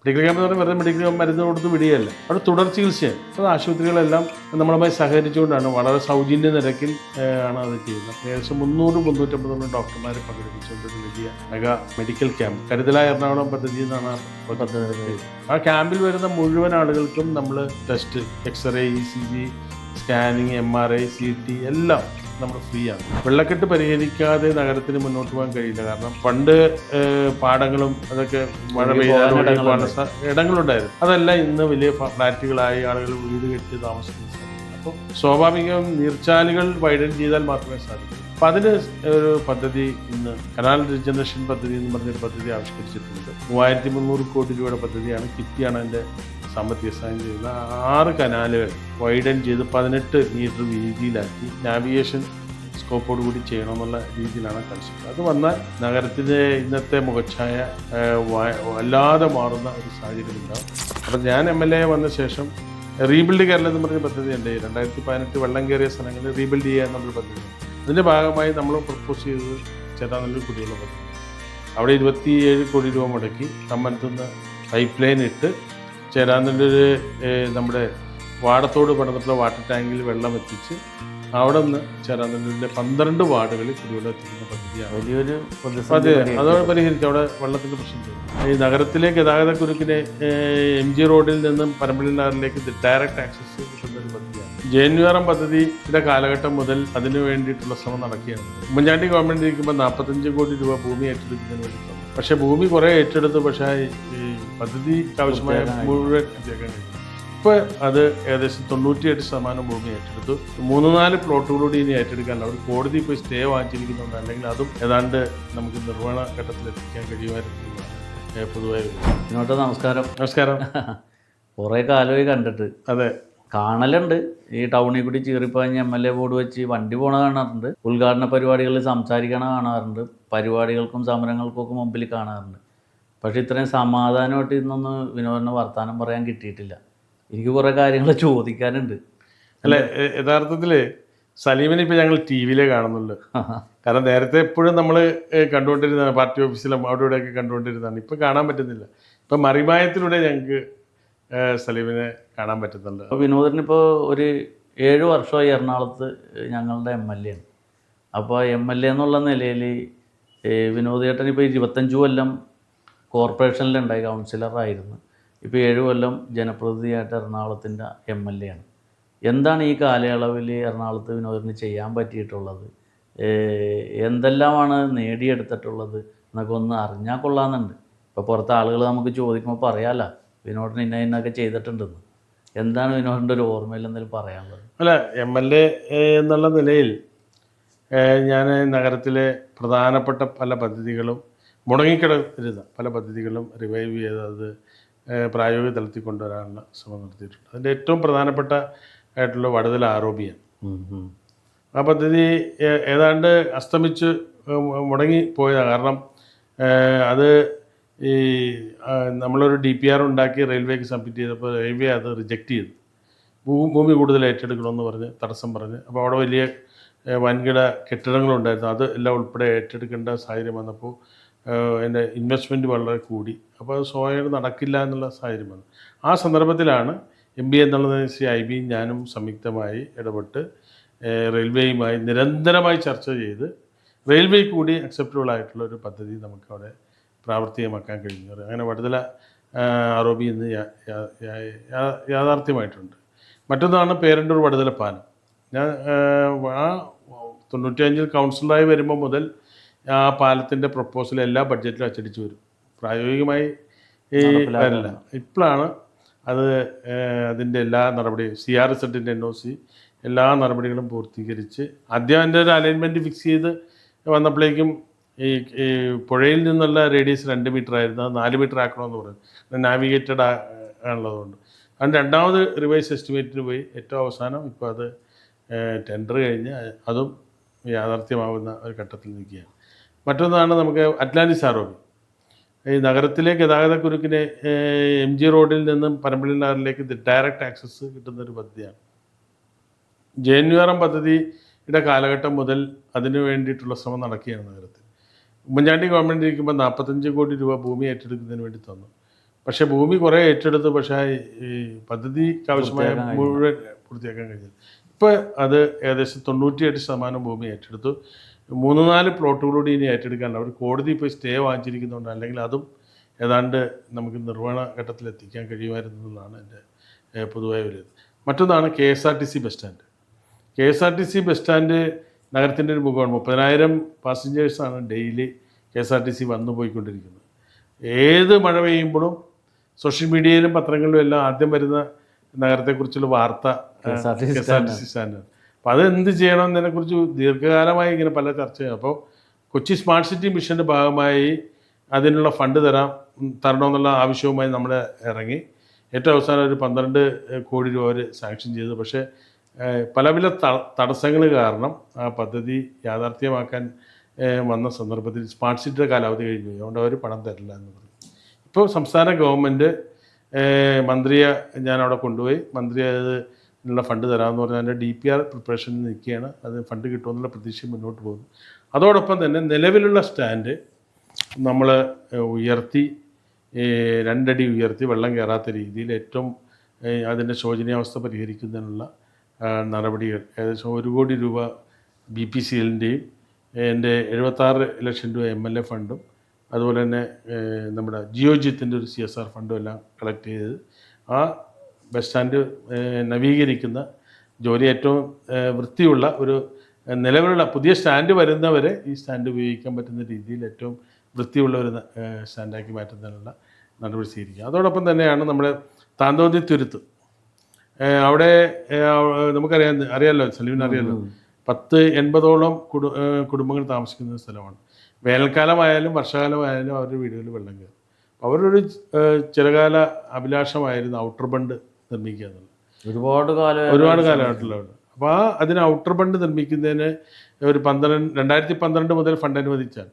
Medical camp എന്ന് പറഞ്ഞാൽ വെറുതെ മെഡിക്കൽ മരുന്ന് കൊടുത്ത് വിടുകയല്ല, അവിടെ തുടർ ചികിത്സയാണ്. അത് ആശുപത്രികളെല്ലാം നമ്മളുമായി സഹകരിച്ചുകൊണ്ടാണ് വളരെ സൗജന്യ നിരക്കിൽ ആണ് അത് ചെയ്യുന്നത്. ഏകദേശം 300-350 ഡോക്ടർമാരെ പങ്കെടുപ്പിച്ചുകൊണ്ട് ഒരു വലിയ മെഗാ മെഡിക്കൽ ക്യാമ്പ് കരുതലായ എറണാകുളം പദ്ധതി എന്നാണ് പദ്ധതി. ആ ക്യാമ്പിൽ വരുന്ന മുഴുവൻ ആളുകൾക്കും നമ്മൾ test, x-ray, ECG, scanning, MRI, CT എല്ലാം നമ്മൾ ഫ്രീ ആണ്. വെള്ളക്കെട്ട് പരിഹരിക്കാതെ നഗരത്തിന് മുന്നോട്ട് പോകാൻ കഴിയില്ല. കാരണം പണ്ട് പാടങ്ങളും അതൊക്കെ മഴ പെയ്താലും ഇടങ്ങളുണ്ടായിരുന്നു. അതെല്ലാം ഇന്ന് വലിയ ഫ്ലാറ്റുകളായി ആളുകൾ വീട് കെട്ടി താമസിക്കുന്ന സാധിക്കും. അപ്പോൾ സ്വാഭാവികം നീർച്ചാലുകൾ വൈഡൻ ചെയ്താൽ മാത്രമേ സാധിക്കൂ. അപ്പം അതിന് ഒരു പദ്ധതി ഇന്ന് കനാൽ റീജനറേഷൻ പദ്ധതി എന്ന് പറഞ്ഞൊരു പദ്ധതി ആവിഷ്കരിച്ചിട്ടുണ്ട്. 3300 കോടി രൂപയുടെ പദ്ധതിയാണ്. കിറ്റിയാണ് അതിൻ്റെ സാമ്പത്തിക സഹായം ചെയ്യുന്ന 6 കനാലുകൾ വൈഡൻ ചെയ്ത് 18 മീറ്റർ വീതിയിലാക്കി നാവിഗേഷൻ സ്കോപ്പോട് കൂടി ചെയ്യണമെന്നുള്ള രീതിയിലാണ് കൺസെപ്റ്റ്. അത് വന്നാൽ നഗരത്തിൻ്റെ ഇന്നത്തെ മുഖച്ഛായ വല്ലാതെ മാറുന്ന ഒരു സാഹചര്യം ഉണ്ടാകും. അപ്പം ഞാൻ MLA വന്ന ശേഷം റീബിൽഡ് കേരളം എന്ന് പറഞ്ഞ പദ്ധതി ഉണ്ട്. 2018 വെള്ളം കയറിയ സ്ഥലങ്ങളിൽ റീബിൽഡ് ചെയ്യുക എന്നുള്ളൊരു പദ്ധതി. അതിൻ്റെ ഭാഗമായി നമ്മൾ പ്രപ്പോസ് ചെയ്തത് ചേരാനല്ലൂർ കുടിവെള്ള പദ്ധതി. അവിടെ 27 കോടി രൂപ മുടക്കി കമ്മനത്തുനിന്ന് പൈപ്പ് ലൈൻ ഇട്ട് ചേരാനല്ലൂർ നമ്മുടെ വാടത്തോട് പണിതിട്ടുള്ള വാട്ടർ ടാങ്കിൽ വെള്ളം എത്തിച്ച് അവിടെ നിന്ന് ചേരാനല്ലൂരിൻ്റെ 12 വാർഡുകളിൽ കുടിവെള്ളം എത്തിക്കുന്ന പദ്ധതിയാണ്. വലിയൊരു അതെ, അതോടെ പരിഹരിച്ചു അവിടെ വെള്ളത്തിൻ്റെ പ്രശ്നം ചെയ്തു. ഈ നഗരത്തിലെ ഗതാഗത കുരുക്കിനെ MG റോഡിൽ നിന്നും പരമ്പള്ളി നഗറിലേക്ക് ഡയറക്റ്റ് ആക്സസ് കിട്ടുന്ന ഒരു പദ്ധതിയാണ്. JNURM പദ്ധതിയുടെ കാലഘട്ടം മുതൽ അതിനു വേണ്ടിയിട്ടുള്ള ശ്രമം നടക്കുകയാണ്. ഉമ്മൻചാണ്ടി ഗവൺമെൻറ് ഇരിക്കുമ്പോൾ 45 കോടി രൂപ ഭൂമി ഏറ്റെടുക്കുന്നതിന് വേണ്ടി തന്നു. പക്ഷേ ഭൂമി കുറേ ഏറ്റെടുത്തു, പക്ഷേ ഈ പദ്ധതിക്ക് ആവശ്യമായ മുഴുവൻ എത്തിയേക്കാൻ കഴിയും. ഇപ്പോൾ അത് ഏകദേശം 98% ഭൂമി ഏറ്റെടുത്തു. 3-4 പ്ലോട്ടുകളൂടെ ഇനി ഏറ്റെടുക്കാനില്ല. അവർ കോടതി പോയി സ്റ്റേ വാങ്ങിച്ചിരിക്കുന്നുണ്ട്. അല്ലെങ്കിൽ അതും ഏതാണ്ട് നമുക്ക് നിർവ്വഹണ ഘട്ടത്തിൽ എത്തിക്കാൻ കഴിയുമായിരുന്നു പൊതുവായി. ഇതിനോട്ട് നമസ്കാരം. നമസ്കാരം. കുറേ കാലമായി കണ്ടിട്ട്. അതെ, കാണലുണ്ട്. ഈ ടൗണിൽ കൂടി ചീറിപ്പാഞ്ഞ് MLA ബോർഡ് വെച്ച് വണ്ടി പോണ കാണാറുണ്ട്. ഉദ്ഘാടന പരിപാടികളിൽ സംസാരിക്കണ കാണാറുണ്ട്. പരിപാടികൾക്കും സമരങ്ങൾക്കും ഒക്കെ മുമ്പിൽ കാണാറുണ്ട്. പക്ഷേ ഇത്രയും സമാധാനമായിട്ട് ഇന്നൊന്ന് വിനോദന് വർത്തമാനം പറയാൻ കിട്ടിയിട്ടില്ല. എനിക്ക് കുറേ കാര്യങ്ങൾ ചോദിക്കാനുണ്ട്. അല്ല, യഥാർത്ഥത്തിൽ സലീമിനെ ഇപ്പോൾ ഞങ്ങൾ TV-യിലേ കാണുന്നുള്ളൂ. കാരണം നേരത്തെ എപ്പോഴും നമ്മൾ കണ്ടുകൊണ്ടിരുന്നതാണ്, പാർട്ടി ഓഫീസിലും അവിടെ ഇവിടെയൊക്കെ കണ്ടുകൊണ്ടിരുന്നതാണ്. ഇപ്പം കാണാൻ പറ്റുന്നില്ല. ഇപ്പം മറിമായത്തിലൂടെ ഞങ്ങൾക്ക് സലീമിനെ കാണാൻ പറ്റുന്നുണ്ട്. അപ്പോൾ വിനോദനിപ്പോൾ ഒരു 7 വർഷമായി എറണാകുളത്ത് ഞങ്ങളുടെ MLA ആണ്. അപ്പോൾ MLA എന്നുള്ള നിലയിൽ വിനോദ് ചേട്ടൻ ഇപ്പോൾ 25 കൊല്ലം കോർപ്പറേഷനിലുണ്ടായി, കൗൺസിലറായിരുന്നു. ഇപ്പോൾ 7 കൊല്ലം ജനപ്രതിനിധിയായിട്ട് എറണാകുളത്തിൻ്റെ MLA ആണ്. എന്താണ് ഈ കാലയളവിൽ എറണാകുളത്ത് വിനോദന് ചെയ്യാൻ പറ്റിയിട്ടുള്ളത്, എന്തെല്ലാമാണ് നേടിയെടുത്തിട്ടുള്ളത് എന്നൊക്കെ ഒന്ന് അറിഞ്ഞാൽ കൊള്ളാമെന്നുണ്ട്. ഇപ്പോൾ പുറത്തെ ആളുകൾ നമുക്ക് ചോദിക്കുമ്പോൾ പറയാമല്ലോ വിനോദന് ഇന്നൊക്കെ ചെയ്തിട്ടുണ്ടെന്ന്. എന്താണ് വിനോദൻ്റെ ഒരു ഓർമ്മയിൽ എന്തെങ്കിലും പറയാനുള്ളത്? അല്ല, MLA എന്നുള്ള നിലയിൽ ഞാൻ നഗരത്തിലെ പ്രധാനപ്പെട്ട പല പദ്ധതികളും മുടങ്ങിക്കിടന്നിരുന്ന പല പദ്ധതികളും റിവൈവ് ചെയ്ത് അത് പ്രായോഗിക തലത്തിൽ കൊണ്ടുവരാനുള്ള ശ്രമം നടത്തിയിട്ടുണ്ട്. അതിൻ്റെ ഏറ്റവും പ്രധാനപ്പെട്ട ആയിട്ടുള്ള വടുതല ROBയാണ്. ആ പദ്ധതി ഏതാണ്ട് അസ്തമിച്ച് മുടങ്ങി പോയതാണ്. കാരണം അത് ഈ നമ്മളൊരു DPR ഉണ്ടാക്കി റെയിൽവേക്ക് സബ്മിറ്റ് ചെയ്തപ്പോൾ റെയിൽവേ അത് റിജക്റ്റ് ചെയ്തു. ഭൂമി കൂടുതൽ ഏറ്റെടുക്കണമെന്ന് പറഞ്ഞ് തടസ്സം പറഞ്ഞ്. അപ്പോൾ അവിടെ വലിയ വൻകിട കെട്ടിടങ്ങളുണ്ടായിരുന്നു. അത് എല്ലാം ഉൾപ്പെടെ ഏറ്റെടുക്കേണ്ട സാഹചര്യം വന്നപ്പോൾ അതിൻ്റെ ഇൻവെസ്റ്റ്മെൻറ്റ് വളരെ കൂടി. അപ്പോൾ അത് സ്വാഭാവികമായിട്ട് നടക്കില്ല എന്നുള്ള സാഹചര്യം വന്നു. ആ സന്ദർഭത്തിലാണ് MB എന്നുള്ളത് IB ഞാനും സംയുക്തമായി ഇടപെട്ട് റെയിൽവേയുമായി നിരന്തരമായി ചർച്ച ചെയ്ത് റെയിൽവേ കൂടി അക്സെപ്റ്റബിൾ ആയിട്ടുള്ള ഒരു പദ്ധതി നമുക്കവിടെ പ്രാവർത്തികമാക്കാൻ കഴിഞ്ഞു. അങ്ങനെ വടുതല ROB ഇന്ന് യാഥാർത്ഥ്യമായിട്ടുണ്ട്. മറ്റൊന്നാണ് പേരണ്ടൂർ വടുതല പാലം. ഞാൻ 95-ൽ കൗൺസിലറായി വരുമ്പോൾ മുതൽ ആ പാലത്തിൻ്റെ പ്രപ്പോസൽ എല്ലാ ബഡ്ജറ്റിലും അച്ചടിച്ച് വരും. പ്രായോഗികമായി വരില്ല. ഇപ്പോഴാണ് അത് അതിൻ്റെ എല്ലാ നടപടിയും CRZ-ൻ്റെ NOC എല്ലാ നടപടികളും പൂർത്തീകരിച്ച് ആദ്യം അതിൻ്റെ ഒരു അലൈൻമെൻറ്റ് ഫിക്സ് ചെയ്ത് വന്നപ്പോഴേക്കും ഈ പുഴയിൽ നിന്നുള്ള റേഡിയസ് 2 മീറ്റർ ആയിരുന്നു. അത് 4 മീറ്റർ ആക്കണമെന്ന് പറഞ്ഞു. നാവിഗേറ്റഡ് ആണുള്ളതുകൊണ്ട് അതിന് രണ്ടാമത് റിവൈസ് എസ്റ്റിമേറ്റിന് പോയി. ഏറ്റവും അവസാനം ഇപ്പോൾ അത് ടെൻഡർ കഴിഞ്ഞ് അതും യാഥാർത്ഥ്യമാവുന്ന ഒരു ഘട്ടത്തിൽ നിൽക്കുകയാണ്. മറ്റൊന്നാണ് നമുക്ക് അറ്റ്ലാന്റിസ് ROB. ഈ നഗരത്തിലെ ഗതാഗത കുരുക്കിനെ MG റോഡിൽ നിന്നും പരമ്പള്ളി നഗറിലേക്ക് ഡയറക്റ്റ് ആക്സസ് കിട്ടുന്നൊരു പദ്ധതിയാണ്. JNURM പദ്ധതിയുടെ കാലഘട്ടം മുതൽ അതിനു വേണ്ടിയിട്ടുള്ള ശ്രമം നടക്കുകയാണ് നഗരത്തിൽ. ഉമ്മൻചാണ്ടി ഗവൺമെൻറ് ഇരിക്കുമ്പോൾ 45 കോടി രൂപ ഭൂമി ഏറ്റെടുക്കുന്നതിന് വേണ്ടി തന്നു. പക്ഷേ ഭൂമി കുറേ ഏറ്റെടുത്തു, പക്ഷേ ഈ പദ്ധതിക്ക് ആവശ്യമായ മുഴുവൻ പൂർത്തിയാക്കാൻ കഴിഞ്ഞത്. ഇപ്പോൾ അത് ഏകദേശം 98% ഭൂമി ഏറ്റെടുത്തു. 3-4 പ്ലോട്ടുകളൂടി ഇനി ഏറ്റെടുക്കാനുണ്ട്. അവർ കോടതി പോയി സ്റ്റേ വാങ്ങിച്ചിരിക്കുന്നുണ്ട്, അല്ലെങ്കിൽ അതും ഏതാണ്ട് നമുക്ക് നിർവ്വഹണ ഘട്ടത്തിൽ എത്തിക്കാൻ കഴിയുമായിരുന്നു എന്നുള്ളതാണ് എൻ്റെ പൊതുവായ ഒരു ഇത്. മറ്റൊന്നാണ് KSRTC bus stand. KSRTC bus stand നഗരത്തിൻ്റെ ഒരു മുഖമാണ്. 30,000 പാസഞ്ചേഴ്സാണ് ഡെയിലി KSRTC വന്നു പോയിക്കൊണ്ടിരിക്കുന്നത്. ഏത് മഴ പെയ്യുമ്പോഴും സോഷ്യൽ മീഡിയയിലും പത്രങ്ങളിലും എല്ലാം ആദ്യം വരുന്ന നഗരത്തെക്കുറിച്ചുള്ള വാർത്ത KSRTC സ്റ്റാൻഡാണ്. അപ്പോൾ അത് എന്ത് ചെയ്യണമെന്നതിനെക്കുറിച്ച് ദീർഘകാലമായി ഇങ്ങനെ പല ചർച്ചയാണ്. അപ്പോൾ കൊച്ചി സ്മാർട്ട് സിറ്റി മിഷൻ്റെ ഭാഗമായി അതിനുള്ള ഫണ്ട് തരണമെന്നുള്ള ആവശ്യവുമായി നമ്മൾ ഇറങ്ങി. ഏറ്റവും അവസാനം ഒരു 12 കോടി രൂപ അവർ സാങ്ഷൻ ചെയ്തു. പക്ഷേ പല തടസ്സങ്ങൾ കാരണം ആ പദ്ധതി യാഥാർത്ഥ്യമാക്കാൻ വന്ന സന്ദർഭത്തിൽ സ്മാർട്ട് സിറ്റിയുടെ കാലാവധി കഴിഞ്ഞു, അതുകൊണ്ട് അവർ പണം തരില്ല എന്ന് പറഞ്ഞു. ഇപ്പോൾ സംസ്ഥാന ഗവൺമെൻറ് മന്ത്രിയെ ഞാനവിടെ കൊണ്ടുപോയി, മന്ത്രി അതിനുള്ള ഫണ്ട് തരാമെന്ന് പറഞ്ഞാൽ അതിൻ്റെ DPR പ്രിപ്പറേഷനിൽ നിൽക്കുകയാണ്. അത് ഫണ്ട് കിട്ടുമെന്നുള്ള പ്രതീക്ഷ മുന്നോട്ട് പോകുന്നു. അതോടൊപ്പം തന്നെ നിലവിലുള്ള സ്റ്റാൻഡ് നമ്മൾ ഉയർത്തി 2 അടി ഉയർത്തി വെള്ളം കയറാത്ത രീതിയിൽ ഏറ്റവും അതിൻ്റെ ശോചനീയാവസ്ഥ പരിഹരിക്കുന്നതിനുള്ള നടപടികൾ ഏകദേശം 1 കോടി രൂപ BPCLൻ്റെയും എൻ്റെ 76 ലക്ഷം രൂപ MLA ഫണ്ടും അതുപോലെ തന്നെ നമ്മുടെ ജിയോജിത്തിൻ്റെ ഒരു CSR ഫണ്ടും എല്ലാം കളക്ട് ചെയ്ത് ആ ബസ് സ്റ്റാൻഡ് നവീകരിക്കുന്ന ജോലി ഏറ്റവും വൃത്തിയുള്ള ഒരു നിലവിലുള്ള പുതിയ സ്റ്റാൻഡ് വരുന്നവരെ ഈ സ്റ്റാൻഡ് ഉപയോഗിക്കാൻ പറ്റുന്ന രീതിയിൽ ഏറ്റവും വൃത്തിയുള്ള ഒരു സ്റ്റാൻഡാക്കി മാറ്റുന്നതിനുള്ള നടപടി സ്വീകരിക്കുക. അതോടൊപ്പം തന്നെയാണ് നമ്മുടെ താന്തോന്നി തുരുത്ത്. അവിടെ അറിയാമല്ലോ, സലീമിന് അറിയാമല്ലോ, 10-80ഓളം കുടുംബങ്ങൾ താമസിക്കുന്ന സ്ഥലമാണ്. വേനൽക്കാലമായാലും വർഷകാലമായാലും അവരുടെ വീടുകളിൽ വെള്ളം കയറും. അവരൊരു ചിരകാല അഭിലാഷമായിരുന്നു ഔട്ടർ ബണ്ട് നിർമ്മിക്കുക എന്നുള്ളത്. ഒരുപാട് കാലഘട്ടത്തിലാണ്. അപ്പോൾ അതിന് ഔട്ടർ ബണ്ട് നിർമ്മിക്കുന്നതിന് ഒരു 2012 മുതൽ ഫണ്ട് അനുവദിച്ചാണ്.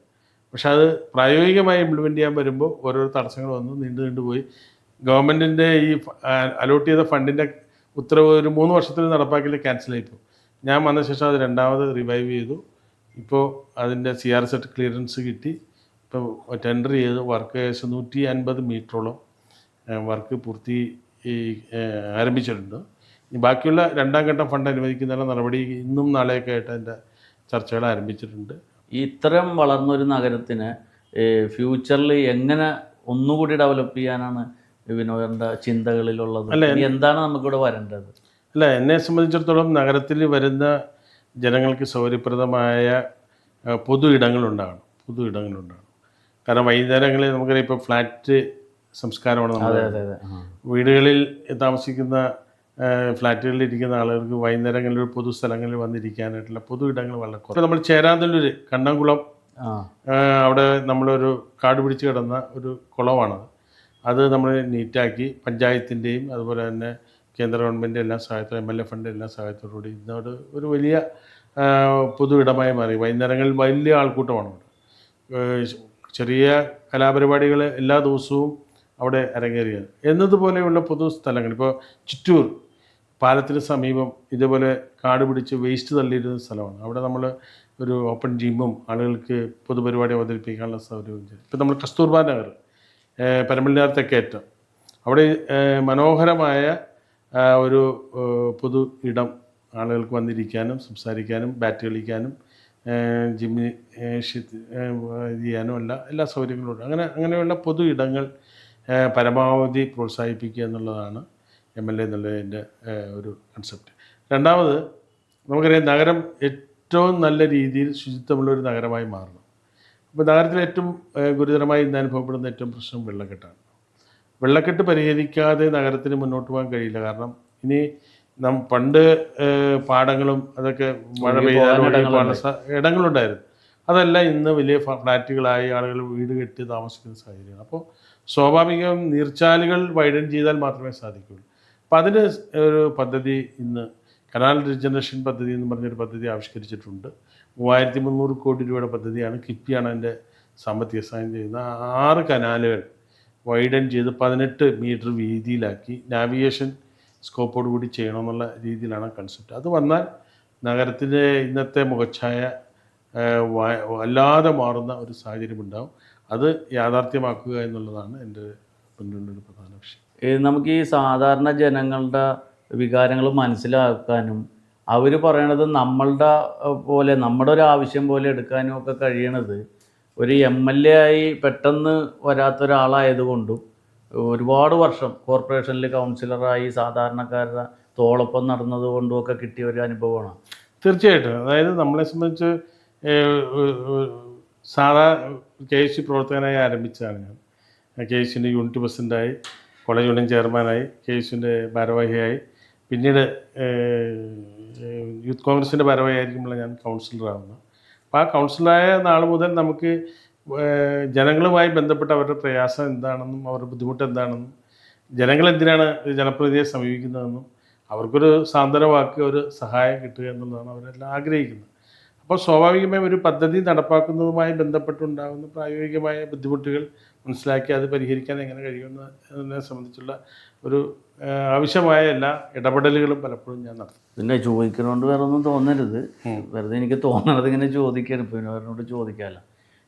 പക്ഷെ അത് പ്രായോഗികമായി ഇംപ്ലിമെൻ്റ് ചെയ്യാൻ വരുമ്പോൾ ഓരോരോ തടസ്സങ്ങൾ വന്നു, നീണ്ടു പോയി. ഗവൺമെൻറ്റിൻ്റെ ഈ അലോട്ട് ചെയ്ത ഫണ്ടിൻ്റെ ഉത്തരവ് ഒരു 3 വർഷത്തിൽ നടപ്പാക്കില്ല, ക്യാൻസലായിപ്പോൾ. ഞാൻ വന്ന ശേഷം അത് രണ്ടാമത് റിവൈവ് ചെയ്തു. ഇപ്പോൾ അതിൻ്റെ CRZ ക്ലിയറൻസ് കിട്ടി. ഇപ്പോൾ ടെൻഡർ ചെയ്ത് വർക്ക് ഏകദേശം 150 മീറ്ററോളം വർക്ക് ആരംഭിച്ചിട്ടുണ്ട്. ഇനി ബാക്കിയുള്ള 2ാം ഘട്ടം ഫണ്ട് അനുവദിക്കുന്നതിനുള്ള നടപടി ഇന്നും നാളെയൊക്കെ ആയിട്ട് അതിൻ്റെ ചർച്ചകൾ ആരംഭിച്ചിട്ടുണ്ട്. ഇത്തരം വളർന്നൊരു നഗരത്തിന് ഫ്യൂച്ചറിൽ എങ്ങനെ ഒന്നുകൂടി ഡെവലപ്പ് ചെയ്യാനാണ് വിനോദൻ്റെ ചിന്തകളിലുള്ളത്? എന്താണ് നമുക്കിവിടെ വരേണ്ടത്? എന്നെ സംബന്ധിച്ചിടത്തോളം നഗരത്തിൽ വരുന്ന ജനങ്ങൾക്ക് സൗകര്യപ്രദമായ പൊതു ഇടങ്ങളുണ്ടാകണം. കാരണം വൈകുന്നേരങ്ങളിൽ നമുക്കറിയാം ഇപ്പോൾ ഫ്ലാറ്റ് സംസ്കാരമാണ് നമ്മുടെ വീടുകളിൽ താമസിക്കുന്ന ഫ്ലാറ്റുകളിൽ ഇരിക്കുന്ന ആളുകൾക്ക് വൈകുന്നേരങ്ങളിൽ പൊതുസ്ഥലങ്ങളിൽ വന്നിരിക്കാനായിട്ടുള്ള പൊതു ഇടങ്ങൾ വളരെ കുറവ്. നമ്മൾ ചേരാനല്ലൂർ കണ്ണംകുളം അവിടെ നമ്മളൊരു കാട് പിടിച്ച് കിടന്ന ഒരു കുളമാണത്. അത് നമ്മൾ നീറ്റാക്കി പഞ്ചായത്തിൻ്റെയും അതുപോലെ തന്നെ കേന്ദ്ര ഗവൺമെൻറ് എല്ലാ സഹായത്തോടെ MLA ഫണ്ട് എല്ലാ സഹായത്തോടുകൂടി ഇന്നോട് ഒരു വലിയ പൊതു ഇടമായി മാറി. വൈകുന്നേരങ്ങളിൽ വലിയ ആൾക്കൂട്ടമാണ് അവിടെ. ചെറിയ കലാപരിപാടികൾ എല്ലാ ദിവസവും അവിടെ അരങ്ങേറിയത് എന്നതുപോലെയുള്ള പൊതു സ്ഥലങ്ങൾ. ഇപ്പോൾ ചിറ്റൂർ പാലത്തിന് സമീപം ഇതേപോലെ കാട് പിടിച്ച് വേസ്റ്റ് തള്ളിയിരുന്ന സ്ഥലമാണ്. അവിടെ നമ്മൾ ഒരു ഓപ്പൺ ജിമ്മും ആളുകൾക്ക് പൊതുപരിപാടി അവതരിപ്പിക്കാനുള്ള സൗകര്യവും ചെയ്തു. ഇപ്പോൾ നമ്മൾ കസ്തൂർബാ നഗർ പരമ്പൽനാർ തെക്കേറ്റം അവിടെ മനോഹരമായ ഒരു പൊതു ഇടം ആളുകൾക്ക് വന്നിരിക്കാനും സംസാരിക്കാനും ബാറ്റ് കളിക്കാനും ജിമ്മിൽ ചെയ്യാനും എല്ലാ സൗകര്യങ്ങളും ഉണ്ട്. അങ്ങനെയുള്ള പൊതു ഇടങ്ങൾ പരമാവധി പ്രോത്സാഹിപ്പിക്കുക എന്നുള്ളതാണ് MLA എന്നുള്ളതിൻ്റെ ഒരു കൺസെപ്റ്റ്. രണ്ടാമത് നമുക്കറിയാം നഗരം ഏറ്റവും നല്ല രീതിയിൽ ശുചിത്വമുള്ളൊരു നഗരമായി മാറണം. അപ്പോൾ നഗരത്തിൽ ഏറ്റവും ഗുരുതരമായി ഇന്ന് അനുഭവപ്പെടുന്ന ഏറ്റവും പ്രശ്നം വെള്ളക്കെട്ടാണ്. വെള്ളക്കെട്ട് പരിഹരിക്കാതെ നഗരത്തിന് മുന്നോട്ട് പോകാൻ കഴിയില്ല. കാരണം ഇനി പണ്ട് പാടങ്ങളും അതൊക്കെ മഴ പെയ്താലും ഇടങ്ങളുണ്ടായിരുന്നു. അതല്ല ഇന്ന് വലിയ ഫ്ലാറ്റുകളായി ആളുകൾ വീട് കെട്ടി താമസിക്കുന്ന സാഹചര്യമാണ്. അപ്പോൾ സ്വാഭാവികം നീർച്ചാലുകൾ വൈഡൻ ചെയ്താൽ മാത്രമേ സാധിക്കുകയുള്ളൂ. അപ്പോൾ അതിന് ഒരു പദ്ധതി ഇന്ന് കനാൽ റിജനറേഷൻ പദ്ധതി എന്ന് പറഞ്ഞൊരു പദ്ധതി ആവിഷ്കരിച്ചിട്ടുണ്ട്. 3300 കോടി രൂപയുടെ പദ്ധതിയാണ്. കിഫ്ബിയാണ് അതിൻ്റെ സാമ്പത്തിക സഹായം ചെയ്യുന്ന 6 കനാലുകൾ വൈഡൻ ചെയ്ത് 18 മീറ്റർ വീതിയിലാക്കി നാവിഗേഷൻ സ്കോപ്പോട് കൂടി ചെയ്യണമെന്നുള്ള രീതിയിലാണ് കൺസെപ്റ്റ്. അത് വന്നാൽ നഗരത്തിൻ്റെ ഇന്നത്തെ മുഖച്ഛായ വല്ലാതെ മാറുന്ന ഒരു സാഹചര്യം ഉണ്ടാകും. അത് യാഥാർത്ഥ്യമാക്കുക എന്നുള്ളതാണ് എൻ്റെ നടത്തുന്നതിൻ്റെ ഒരു പ്രധാന വിഷയം. നമുക്ക് ഈ സാധാരണ ജനങ്ങളുടെ വികാരങ്ങൾ മനസ്സിലാക്കാനും അവർ പറയണത് നമ്മളുടെ പോലെ നമ്മുടെ ഒരു ആവശ്യം പോലെ എടുക്കാനും ഒക്കെ കഴിയണത് ഒരു MLA ആയി പെട്ടെന്ന് വരാത്ത ഒരാളായതുകൊണ്ടും ഒരുപാട് വർഷം കോർപ്പറേഷനിൽ കൗൺസിലറായി സാധാരണക്കാരുടെ തോളൊപ്പം നടന്നതുകൊണ്ടും ഒക്കെ കിട്ടിയ ഒരു അനുഭവമാണ്. തീർച്ചയായിട്ടും. അതായത് നമ്മളെ സംബന്ധിച്ച് സാധാ KSU പ്രവർത്തകനായി ആരംഭിച്ചതാണ് ഞാൻ. KSUവിൻ്റെ യൂണിറ്റ് പ്രസിഡൻ്റായി, കോളേജ് യൂണിയൻ ചെയർമാനായി, KSUവിൻ്റെ ഭാരവാഹിയായി, പിന്നീട് യൂത്ത് കോൺഗ്രസിൻ്റെ ഭാരവാഹിയായിരിക്കുമ്പോൾ ഞാൻ കൗൺസിലറാകുന്നത്. അപ്പോൾ ആ കൗൺസിലറായ നാൾ മുതൽ നമുക്ക് ജനങ്ങളുമായി ബന്ധപ്പെട്ട അവരുടെ പ്രയാസം എന്താണെന്നും അവരുടെ ബുദ്ധിമുട്ട് എന്താണെന്നും ജനങ്ങളെന്തിനാണ് ജനപ്രതിനിധിയെ സമീപിക്കുന്നതെന്നും അവർക്കൊരു സാന്ത്വന വാക്ക്, ഒരു സഹായം കിട്ടുക എന്നുള്ളതാണ് അവരെല്ലാം ആഗ്രഹിക്കുന്നത്. അപ്പോൾ സ്വാഭാവികമായും ഒരു പദ്ധതി നടപ്പാക്കുന്നതുമായി ബന്ധപ്പെട്ടുണ്ടാകുന്ന പ്രായോഗികമായ ബുദ്ധിമുട്ടുകൾ മനസ്സിലാക്കി അത് പരിഹരിക്കാൻ എങ്ങനെ കഴിയുമെന്നതിനെ സംബന്ധിച്ചുള്ള ഒരു ആവശ്യമായ എല്ലാ ഇടപെടലുകളും പലപ്പോഴും ഞാൻ നടത്തും. പിന്നെ ചോദിക്കുന്നതുകൊണ്ട് വേറെ ഒന്നും തോന്നരുത്, വെറുതെ എനിക്ക് തോന്നണത് ഇങ്ങനെ ചോദിക്കുകയാണ്. ഇപ്പോൾ വിനോദനോട് ചോദിക്കാമല്ലോ.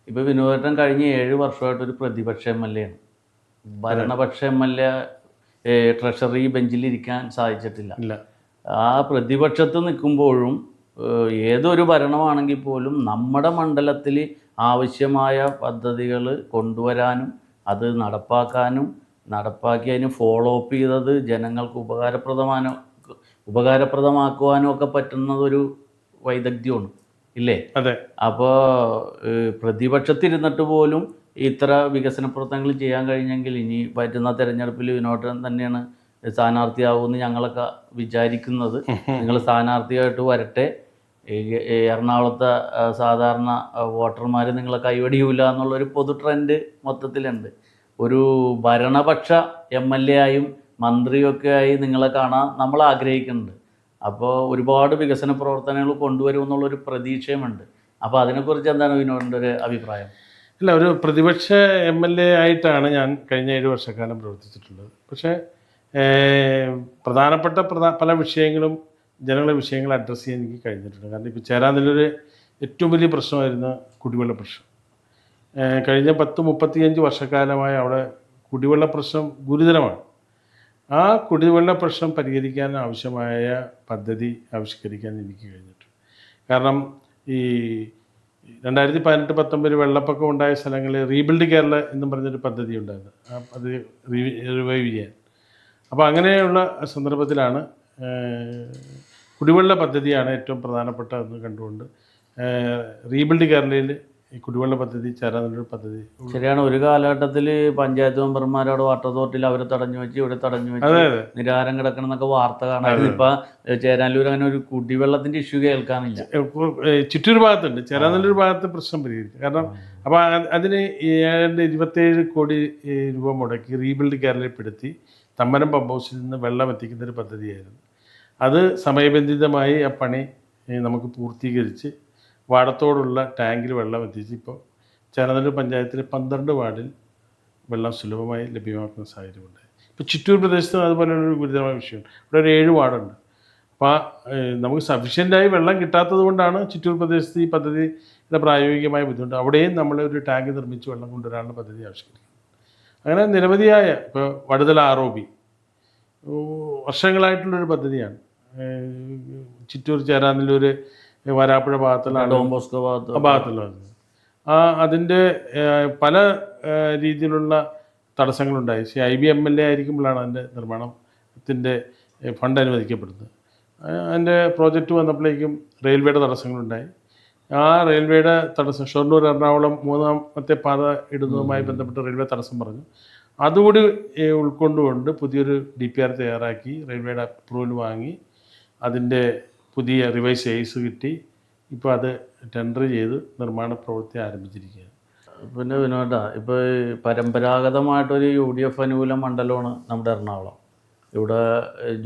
ഇപ്പോൾ വിനോദേട്ടൻ കഴിഞ്ഞ 7 വർഷമായിട്ടൊരു പ്രതിപക്ഷ MLA ആണ്. ഭരണപക്ഷ MLA ട്രഷറി ബെഞ്ചിലിരിക്കാൻ സാധിച്ചിട്ടില്ല. ആ പ്രതിപക്ഷത്ത് നിൽക്കുമ്പോഴും ഏതൊരു ഭരണമാണെങ്കിൽ പോലും നമ്മുടെ മണ്ഡലത്തിൽ ആവശ്യമായ പദ്ധതികൾ കൊണ്ടുവരാനും അത് നടപ്പാക്കി അതിന് ഫോളോ അപ്പ് ചെയ്തത് ജനങ്ങൾക്ക് ഉപകാരപ്രദമാക്കുവാനും ഒക്കെ പറ്റുന്നതൊരു വൈദഗ്ധ്യമാണ് ഇല്ലേ? അതെ. അപ്പോൾ പ്രതിപക്ഷത്തിരുന്നിട്ട് പോലും ഇത്ര വികസന പ്രവർത്തനങ്ങൾ ചെയ്യാൻ കഴിഞ്ഞെങ്കിൽ ഇനി വരുന്ന തെരഞ്ഞെടുപ്പിൽ വിനോദൻ തന്നെയാണ് സ്ഥാനാർത്ഥിയാവുമെന്ന് ഞങ്ങളൊക്കെ വിചാരിക്കുന്നത്. നിങ്ങൾ സ്ഥാനാർത്ഥിയായിട്ട് വരട്ടെ. എറണാകുളത്തെ സാധാരണ വോട്ടർമാർ നിങ്ങളെ കൈവടിയൂല എന്നുള്ളൊരു പൊതു ട്രെൻഡ് മൊത്തത്തിലുണ്ട്. ഒരു ഭരണപക്ഷ MLA ആയും മന്ത്രിയൊക്കെ ആയി നിങ്ങളെ കാണാൻ നമ്മൾ ആഗ്രഹിക്കുന്നുണ്ട്. അപ്പോൾ ഒരുപാട് വികസന പ്രവർത്തനങ്ങൾ കൊണ്ടുവരുമെന്നുള്ളൊരു പ്രതീക്ഷയുമുണ്ട്. അപ്പോൾ അതിനെക്കുറിച്ച് എന്താണ് വിനോദിൻ്റെ ഒരു അഭിപ്രായം? ഇല്ല, ഒരു പ്രതിപക്ഷ MLA ആയിട്ടാണ് ഞാൻ കഴിഞ്ഞ 7 വർഷക്കാലം പ്രവർത്തിച്ചിട്ടുള്ളത്. പക്ഷേ പ്രധാനപ്പെട്ട പല വിഷയങ്ങളും ജനങ്ങളുടെ വിഷയങ്ങൾ അഡ്രസ്സ് ചെയ്യാൻ എനിക്ക് കഴിഞ്ഞിട്ടുണ്ട്. കാരണം ഇപ്പോൾ ചേരാനല്ലൊരു ഏറ്റവും വലിയ പ്രശ്നമായിരുന്നു കുടിവെള്ള പ്രശ്നം. കഴിഞ്ഞ 10-35 വർഷക്കാലമായി അവിടെ കുടിവെള്ള പ്രശ്നം ഗുരുതരമാണ്. ആ കുടിവെള്ള പ്രശ്നം പരിഹരിക്കാൻ ആവശ്യമായ പദ്ധതി ആവിഷ്കരിക്കാൻ എനിക്ക് കഴിഞ്ഞിട്ടുണ്ട്. കാരണം ഈ 2018-19 വെള്ളപ്പൊക്കം ഉണ്ടായ സ്ഥലങ്ങളിൽ റീബിൽഡ് കേരള എന്നും പറഞ്ഞൊരു പദ്ധതി ഉണ്ടായിരുന്നു. ആ പദ്ധതി റിവൈവ് ചെയ്യാൻ. അപ്പോൾ അങ്ങനെയുള്ള സന്ദർഭത്തിലാണ് കുടിവെള്ള പദ്ധതിയാണ് ഏറ്റവും പ്രധാനപ്പെട്ടതെന്ന് കണ്ടുകൊണ്ട് റീബിൽഡ് കേരളയിൽ ഈ കുടിവെള്ള പദ്ധതി ചേരാനൊരു പദ്ധതി. ശരിയാണ്. ഒരു കാലഘട്ടത്തിൽ പഞ്ചായത്ത് മെമ്പർമാരോട് വാട്ടർ അതോറിറ്റിയിൽ അവരെ തടഞ്ഞു വെച്ച് ഇവിടെ തടഞ്ഞു വെച്ച് നിരാഹാരം കിടക്കണം എന്നൊക്കെ വാർത്ത കാണാറുണ്ട്. ഇപ്പം ചേരാനല്ലൂർ അങ്ങനെ ഒരു കുടിവെള്ളത്തിൻ്റെ ഇഷ്യൂ കേൾക്കാനില്ല. ചിറ്റൂർ ഭാഗത്തുണ്ട്, ചേരാനല്ലൂർ ഭാഗത്ത് പ്രശ്നം പരിഹരിക്കും. കാരണം അപ്പോൾ അതിന് 27 കോടി രൂപ മുടക്കി റീബിൽഡ് കേരളയിൽപ്പെടുത്തി തമ്മനം പമ്പ് ഹൗസിൽ നിന്ന് വെള്ളം എത്തിക്കുന്നൊരു പദ്ധതിയായിരുന്നു. അത് സമയബന്ധിതമായി ആ പണി നമുക്ക് പൂർത്തീകരിച്ച് വാടത്തോടുള്ള ടാങ്കിൽ വെള്ളം എത്തിച്ച് ഇപ്പോൾ ചേരാനല്ലൂർ പഞ്ചായത്തിലെ 12 വാർഡിൽ വെള്ളം സുലഭമായി ലഭ്യമാക്കുന്ന സാഹചര്യമുണ്ടായി. ഇപ്പോൾ ചിറ്റൂർ പ്രദേശത്തും അതുപോലെയുള്ളൊരു ഗുരുതരമായ വിഷയമുണ്ട്. ഇവിടെ ഒരു 7 വാർഡുണ്ട്. അപ്പോൾ നമുക്ക് സഫീഷ്യൻ്റായി വെള്ളം കിട്ടാത്തത് കൊണ്ടാണ് ചിറ്റൂർ പ്രദേശത്ത് ഈ പദ്ധതിയുടെ പ്രായോഗികമായ ബുദ്ധിമുട്ട്. അവിടെയും നമ്മൾ ഒരു ടാങ്ക് നിർമ്മിച്ച് വെള്ളം കൊണ്ടുവരാനുള്ള പദ്ധതി ആവിഷ്കരിക്കും. അങ്ങനെ നിരവധിയായ ഇപ്പോൾ വടുതല ROB വർഷങ്ങളായിട്ടുള്ളൊരു പദ്ധതിയാണ്. ചിറ്റൂർ ചേരാനല്ലൂർ വരാപ്പുഴ ഭാഗത്തുള്ള ഭാഗത്തുള്ള അതിൻ്റെ പല രീതിയിലുള്ള തടസ്സങ്ങളുണ്ടായി. IB MLA ആയിരിക്കുമ്പോഴാണ് അതിൻ്റെ നിർമ്മാണത്തിൻ്റെ ഫണ്ട് അനുവദിക്കപ്പെടുന്നത്. അതിൻ്റെ പ്രോജക്റ്റ് വന്നപ്പോഴേക്കും റെയിൽവേയുടെ തടസ്സങ്ങളുണ്ടായി. ആ റെയിൽവേയുടെ തടസ്സം ഷൊർണൂർ എറണാകുളം 3ാമത്തെ പാത ഇടുന്നതുമായി ബന്ധപ്പെട്ട് റെയിൽവേ തടസ്സം പറഞ്ഞു. അതുകൂടി ഉൾക്കൊണ്ടുകൊണ്ട് പുതിയൊരു DPR തയ്യാറാക്കി റെയിൽവേയുടെ അപ്രൂവൽ വാങ്ങി അതിൻ്റെ പുതിയ റിവൈസ് ഏസ് കിട്ടി. ഇപ്പോൾ അത് ടെൻഡർ ചെയ്ത് നിർമ്മാണ പ്രവൃത്തി ആരംഭിച്ചിരിക്കുകയാണ്. പിന്നെ വിനോദ, ഇപ്പോൾ പരമ്പരാഗതമായിട്ടൊരു UDF അനുകൂല മണ്ഡലമാണ് നമ്മുടെ എറണാകുളം. ഇവിടെ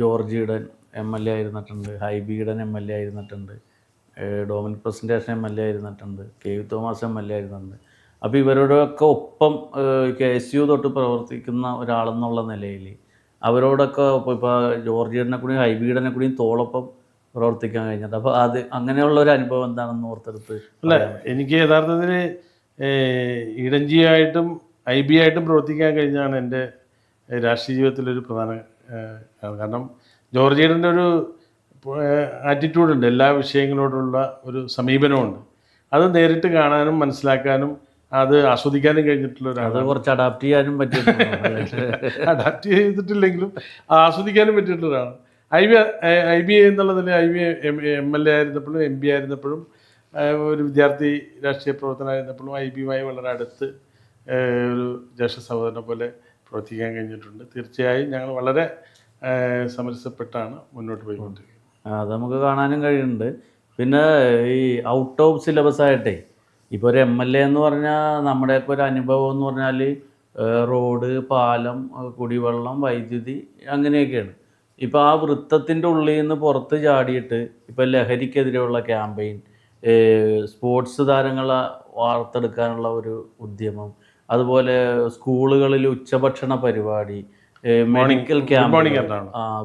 ജോർജ് ഈഡൻ MLA ആയിരുന്നിട്ടുണ്ട്, ഹൈബി ഈഡൻ MLA ആയിരുന്നിട്ടുണ്ട്, ഡൊമിനിക് പ്രസൻറ്റേഷൻ MLA ആയിരുന്നിട്ടുണ്ട്, KV തോമസ് MLA ആയിരുന്നിട്ടുണ്ട്. അപ്പോൾ ഇവരോടൊക്കെ ഒപ്പം KSU തൊട്ട് പ്രവർത്തിക്കുന്ന ഒരാളെന്നുള്ള നിലയിൽ അവരോടൊക്കെ ഇപ്പോൾ ജോർജ് ഈഡനെ കൂടിയും ഹൈബി ഈഡനെ കൂടിയും തോളൊപ്പം പ്രവർത്തിക്കാൻ കഴിഞ്ഞത്. അപ്പോൾ അത് അങ്ങനെയുള്ളൊരു അനുഭവം എന്താണെന്ന് ഓർത്തെടുത്ത്? അല്ല, എനിക്ക് യഥാർത്ഥത്തിൽ ഇടഞ്ചിയായിട്ടും IB ആയിട്ടും പ്രവർത്തിക്കാൻ കഴിഞ്ഞാണ് എൻ്റെ രാഷ്ട്രീയ ജീവിതത്തിലൊരു പ്രധാന കാരണം ജോർജിയുടെ ഒരു ആറ്റിറ്റ്യൂഡുണ്ട്, എല്ലാ വിഷയങ്ങളോടുള്ള ഒരു സമീപനമുണ്ട്. അത് നേരിട്ട് കാണാനും മനസ്സിലാക്കാനും അത് ആസ്വദിക്കാനും കഴിഞ്ഞിട്ടുള്ള അത് ഒരാളാണ്. കുറച്ച് അഡാപ്റ്റ് ചെയ്യാനും പറ്റിയിട്ടുണ്ട്. അഡാപ്റ്റ് ചെയ്തിട്ടില്ലെങ്കിലും ആസ്വദിക്കാനും പറ്റിയിട്ടുള്ള ഒരാളാണ്. ഐ ബി എന്നുള്ളതിൽ MLA ആയിരുന്നപ്പോഴും MP ആയിരുന്നപ്പോഴും ഒരു വിദ്യാർത്ഥി രാഷ്ട്രീയ പ്രവർത്തനമായിരുന്നപ്പോഴും IBയുമായി വളരെ അടുത്ത് ഒരു ജ്യേഷ്ഠ സഹോദരനെ പോലെ പ്രവർത്തിക്കാൻ കഴിഞ്ഞിട്ടുണ്ട്. തീർച്ചയായും ഞങ്ങൾ വളരെ സമരസപ്പെട്ടാണ് മുന്നോട്ട് പോയിക്കൊണ്ടിരിക്കുന്നത്. അത് നമുക്ക് കാണാനും കഴിയുന്നുണ്ട്. പിന്നെ ഈ ഔട്ട് ഓഫ് സിലബസ് ആയിട്ടേ ഇപ്പോൾ ഒരു MLA എന്ന് പറഞ്ഞാൽ നമ്മുടെയൊക്കെ ഒരു അനുഭവം എന്ന് പറഞ്ഞാൽ റോഡ്, പാലം, കുടിവെള്ളം, വൈദ്യുതി അങ്ങനെയൊക്കെയാണ്. ഇപ്പോൾ ആ വൃത്തത്തിൻ്റെ ഉള്ളിൽ നിന്ന് പുറത്ത് ചാടിയിട്ട് ഇപ്പോൾ ലഹരിക്കെതിരെയുള്ള ക്യാമ്പയിൻ, സ്പോർട്സ് താരങ്ങളെ വാർത്തെടുക്കാനുള്ള ഒരു ഉദ്യമം, അതുപോലെ സ്കൂളുകളിൽ ഉച്ചഭക്ഷണ പരിപാടി, medical camp,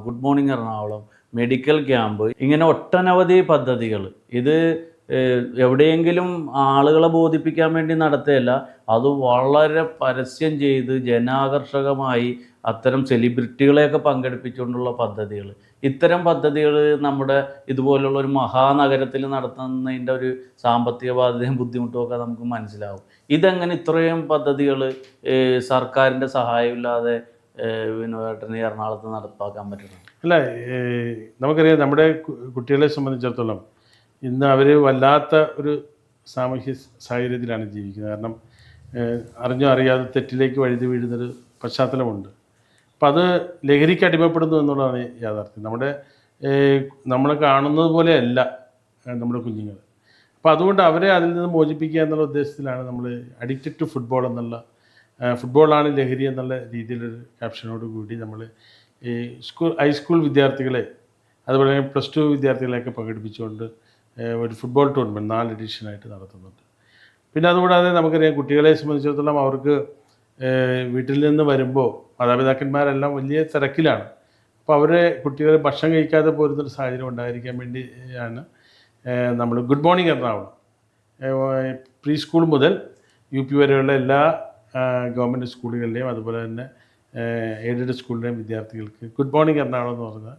good morning Ernakulam, medical camp, ഇങ്ങനെ ഒട്ടനവധി പദ്ധതികൾ. ഇത് എവിടെയെങ്കിലും ആളുകളെ ബോധിപ്പിക്കാൻ വേണ്ടി നടത്തുകയല്ല, അത് വളരെ പരസ്യം ചെയ്ത് ജനാകർഷകമായി അത്തരം സെലിബ്രിറ്റികളെയൊക്കെ പങ്കെടുപ്പിച്ചുകൊണ്ടുള്ള പദ്ധതികൾ. ഇത്തരം പദ്ധതികൾ നമ്മുടെ ഇതുപോലുള്ള ഒരു മഹാനഗരത്തിൽ നടത്തുന്നതിൻ്റെ ഒരു സാമ്പത്തിക ബാധ്യതയും ബുദ്ധിമുട്ടും ഒക്കെ നമുക്ക് മനസ്സിലാവും. ഇതെങ്ങനെ ഇത്രയും പദ്ധതികൾ സർക്കാരിൻ്റെ സഹായമില്ലാതെ വിനോദേട്ടന് എറണാകുളത്ത് നടപ്പാക്കാൻ പറ്റണം? അല്ല, നമുക്കറിയാം നമ്മുടെ കുട്ടികളെ സംബന്ധിച്ചിടത്തോളം ഇന്ന് അവർ വല്ലാത്ത ഒരു സാമൂഹ്യ സാഹചര്യത്തിലാണ് ജീവിക്കുന്നത്. കാരണം അറിഞ്ഞോ അറിയാതെ തെറ്റിലേക്ക് വഴുതി വീഴുന്നൊരു പശ്ചാത്തലമുണ്ട്. അപ്പം അത് ലഹരിക്ക് അടിമപ്പെടുന്നു എന്നുള്ളതാണ് യാഥാർത്ഥ്യം. നമ്മൾ കാണുന്നത് പോലെയല്ല നമ്മുടെ കുഞ്ഞുങ്ങൾ. അപ്പോൾ അതുകൊണ്ട് അവരെ അതിൽ നിന്ന് മോചിപ്പിക്കുക എന്നുള്ള ഉദ്ദേശത്തിലാണ് നമ്മൾ അഡിക്റ്റഡ് ടു ഫുട്ബോൾ എന്നുള്ള, ഫുട്ബോളാണ് ലഹരി എന്നുള്ള രീതിയിലൊരു ക്യാപ്ഷനോട് കൂടി നമ്മൾ ഈ ഹൈസ്കൂൾ വിദ്യാർത്ഥികളെ അതുപോലെ +2 വിദ്യാർത്ഥികളെയൊക്കെ പങ്കെടുപ്പിച്ചുകൊണ്ട് ഒരു ഫുട്ബോൾ ടൂർണമെൻറ്റ് 4 എഡിഷനായിട്ട് നടത്തുന്നുണ്ട്. പിന്നെ അതുകൂടാതെ നമുക്കറിയാം കുട്ടികളെ സംബന്ധിച്ചിടത്തോളം അവർക്ക് വീട്ടിൽ നിന്ന് വരുമ്പോൾ മാതാപിതാക്കന്മാരെല്ലാം വലിയ തിരക്കിലാണ്. അപ്പോൾ കുട്ടികൾ ഭക്ഷണം കഴിക്കാതെ പോരുന്നൊരു സാഹചര്യം ഉണ്ടായിരിക്കാൻ വേണ്ടിയാണ് നമ്മൾ good morning Ernakulam pre school മുതൽ UP വരെയുള്ള എല്ലാ ഗവൺമെൻറ് സ്കൂളുകളിലെയും അതുപോലെ തന്നെ എയ്ഡഡ് സ്കൂളിലെയും വിദ്യാർത്ഥികൾക്ക് ഗുഡ് മോർണിംഗ് എറണാകുളം എന്ന് പറഞ്ഞ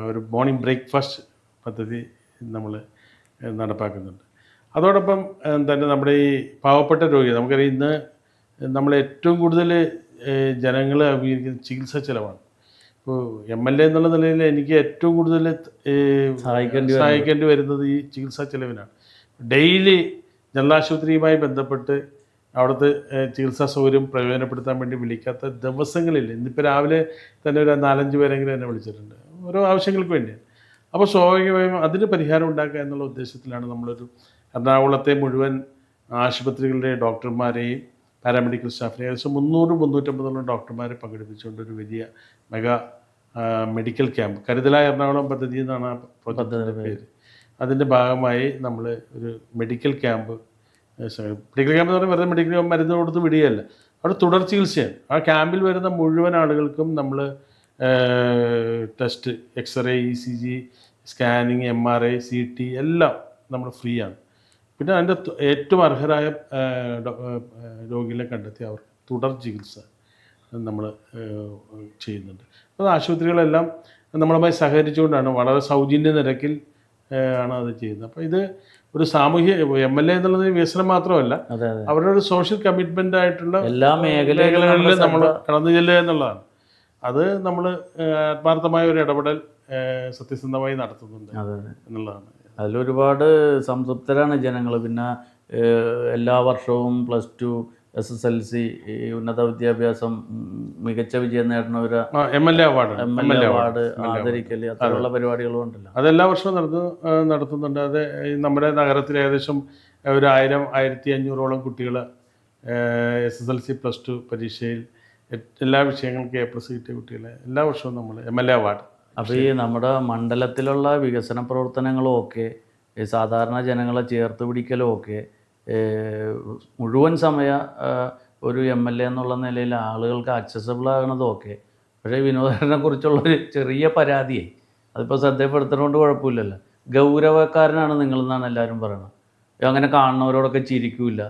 ഒരു മോർണിംഗ് ബ്രേക്ക്ഫാസ്റ്റ് പദ്ധതി നമ്മൾ നടപ്പാക്കുന്നുണ്ട്. അതോടൊപ്പം തന്നെ നമ്മുടെ ഈ പാവപ്പെട്ട രോഗികൾ, നമുക്കറിയാം ഇന്ന് നമ്മൾ ഏറ്റവും കൂടുതൽ ജനങ്ങൾ അഭിമുഖീകരിക്കുന്ന ചികിത്സാ ചെലവാണ്. ഇപ്പോൾ MLA എന്നുള്ള നിലയിൽ എനിക്ക് ഏറ്റവും കൂടുതൽ സഹായിക്കേണ്ടി വരുന്നത് ഈ ചികിത്സാ ചെലവിനാണ്. ഡെയിലി ജനലാശുപത്രിയുമായി ബന്ധപ്പെട്ട് അവിടുത്തെ ചികിത്സാ സൗകര്യം പ്രയോജനപ്പെടുത്താൻ വേണ്ടി വിളിക്കാത്ത ദിവസങ്ങളില്ല. ഇന്നിപ്പോൾ രാവിലെ തന്നെ ഒരു 4-5 പേരെങ്കിലും എന്നെ വിളിച്ചിട്ടുണ്ട്, ഓരോ ആവശ്യങ്ങൾക്ക് വേണ്ടിയാണ്. അപ്പോൾ സ്വാഭാവികമായും അതിന് പരിഹാരം ഉണ്ടാക്കുക എന്നുള്ള ഉദ്ദേശത്തിലാണ് നമ്മളൊരു എറണാകുളത്തെ മുഴുവൻ ആശുപത്രികളുടെ ഡോക്ടർമാരെയും പാരാമെഡിക്കൽ സ്റ്റാഫിനെ ഏകദേശം 300-350 ഡോക്ടർമാരെ പങ്കെടുപ്പിച്ചുകൊണ്ടൊരു വലിയ മെഗാ മെഡിക്കൽ ക്യാമ്പ്, കരുതലായ എറണാകുളം പദ്ധതി എന്നാണ് ആ പദ്ധതിയുടെ പേര്. അതിൻ്റെ ഭാഗമായി നമ്മൾ ഒരു മെഡിക്കൽ ക്യാമ്പ് എന്ന് പറഞ്ഞാൽ വെറുതെ മെഡിക്കൽ മരുന്ന് കൊടുത്ത് വിടുകയല്ല, അവിടെ തുടർ ചികിത്സയാണ്. ആ ക്യാമ്പിൽ വരുന്ന മുഴുവൻ ആളുകൾക്കും നമ്മൾ test, x-ray, ECG, scanning, MRI, CT എല്ലാം നമ്മൾ ഫ്രീ ആണ്. പിന്നെ അതിൻ്റെ ഏറ്റവും അർഹരായ രോഗികളെ കണ്ടെത്തി അവർക്ക് തുടർ ചികിത്സ നമ്മൾ ചെയ്യുന്നുണ്ട്. അപ്പോൾ ആശുപത്രികളെല്ലാം നമ്മളുമായി സഹകരിച്ചുകൊണ്ടാണ് വളരെ സൗജന്യ നിരക്കിൽ ആണ് അത് ചെയ്യുന്നത്. അപ്പോൾ ഇത് ഒരു സാമൂഹ്യ MLA എന്നുള്ളത് വികസനം മാത്രമല്ല, അവരുടെ ഒരു സോഷ്യൽ കമ്മിറ്റ്മെൻ്റ് ആയിട്ടുള്ള എല്ലാ മേഖലകളിലും നമ്മൾ കടന്നു ചെല്ലുക എന്നുള്ളതാണ്. അത് നമ്മൾ ആത്മാർത്ഥമായ ഒരു ഇടപെടൽ സത്യസന്ധമായി നടത്തുന്നുണ്ട് എന്നുള്ളതാണ്. അതിലൊരുപാട് സംതൃപ്തരാണ് ജനങ്ങൾ. പിന്നെ എല്ലാ വർഷവും +2, SSLC, ഉന്നത വിദ്യാഭ്യാസം മികച്ച വിജയം നേടുന്നവരെ MLA അവാർഡ് ആദരിക്കൽ, അത്തരമുള്ള പരിപാടികളും ഉണ്ടല്ലോ. അതെല്ലാ വർഷവും നടത്തുന്നുണ്ട്. അത് നമ്മുടെ നഗരത്തിൽ ഏകദേശം ഒരു 1000-1500ഓളം കുട്ടികൾ SSLC +2 പരീക്ഷയിൽ എല്ലാ വിഷയങ്ങൾക്കും A+ കിട്ടിയ കുട്ടികളെ എല്ലാ വർഷവും നമ്മൾ MLA അവാർഡ്. അപ്പോൾ ഈ നമ്മുടെ മണ്ഡലത്തിലുള്ള വികസന പ്രവർത്തനങ്ങളും ഒക്കെ സാധാരണ ജനങ്ങളെ ചേർത്ത് പിടിക്കലും ഒക്കെ മുഴുവൻ സമയ ഒരു MLA എന്നുള്ള നിലയിൽ ആളുകൾക്ക് ആക്സസബിൾ ആകണതും ഒക്കെ. പക്ഷേ വിനോദേട്ടനെ കുറിച്ചുള്ളൊരു ചെറിയ പരാതിയെ അതിപ്പോൾ ശ്രദ്ധപ്പെടുത്തുന്നതുകൊണ്ട് കുഴപ്പമില്ലല്ലോ. ഗൗരവക്കാരനാണ് നിങ്ങളെന്നാണ് എല്ലാവരും പറയുന്നത്. അങ്ങനെ കാണുന്നവരോടൊക്കെ ചിരിക്കില്ല,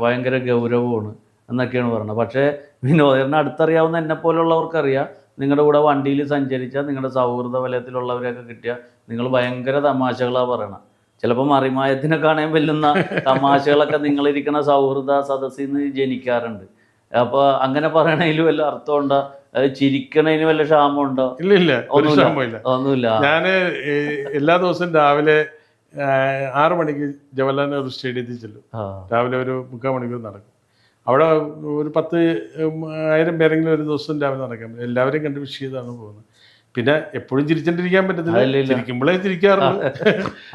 ഭയങ്കര ഗൗരവമാണ്. എന്നൊക്കെയാണ് പറയുന്നത്. പക്ഷേ വിനോദേട്ടനെ അടുത്തറിയാവുന്ന എന്നെ പോലുള്ളവർക്കറിയാം, നിങ്ങളുടെ കൂടെ വണ്ടിയിൽ സഞ്ചരിച്ചാൽ നിങ്ങളുടെ സൗഹൃദ വലയത്തിലുള്ളവരെയൊക്കെ കിട്ടിയാൽ നിങ്ങൾ ഭയങ്കര തമാശകളാണ് പറയണം. ചിലപ്പോൾ മറിമായത്തിനെ കാണാൻ വെല്ലുന്ന തമാശകളൊക്കെ നിങ്ങളിരിക്കുന്ന സൗഹൃദ സദസ്സിൽ നിന്ന് ജനിക്കാറുണ്ട്. അപ്പോൾ അങ്ങനെ പറയണതിൽ വല്ല അർത്ഥമുണ്ടോ? ചിരിക്കണതിന് വല്ല ക്ഷാമമുണ്ടോ? ഇല്ല, ഒന്നുമില്ല. ഞാൻ എല്ലാ ദിവസവും രാവിലെ 6 മണിക്ക് ജവഹർലാൽ നെഹ്റു സ്റ്റേഡിയത്തിൽ ചെല്ലും. രാവിലെ ഒരു 3/4 മണിക്കൂർ നടക്കും. അവിടെ ഒരു 10,000 പേരെങ്കിലും ഒരു ദിവസം രാവിലെ നടക്കാൻ പറ്റും. എല്ലാവരെയും കണ്ട് വിഷ് ചെയ്താണ് പോകുന്നത്. പിന്നെ എപ്പോഴും ചിരിച്ചോണ്ടിരിക്കാൻ പറ്റത്തില്ല, ചിരിക്കുമ്പോഴേ ചിരിക്കാറുള്ളൂ.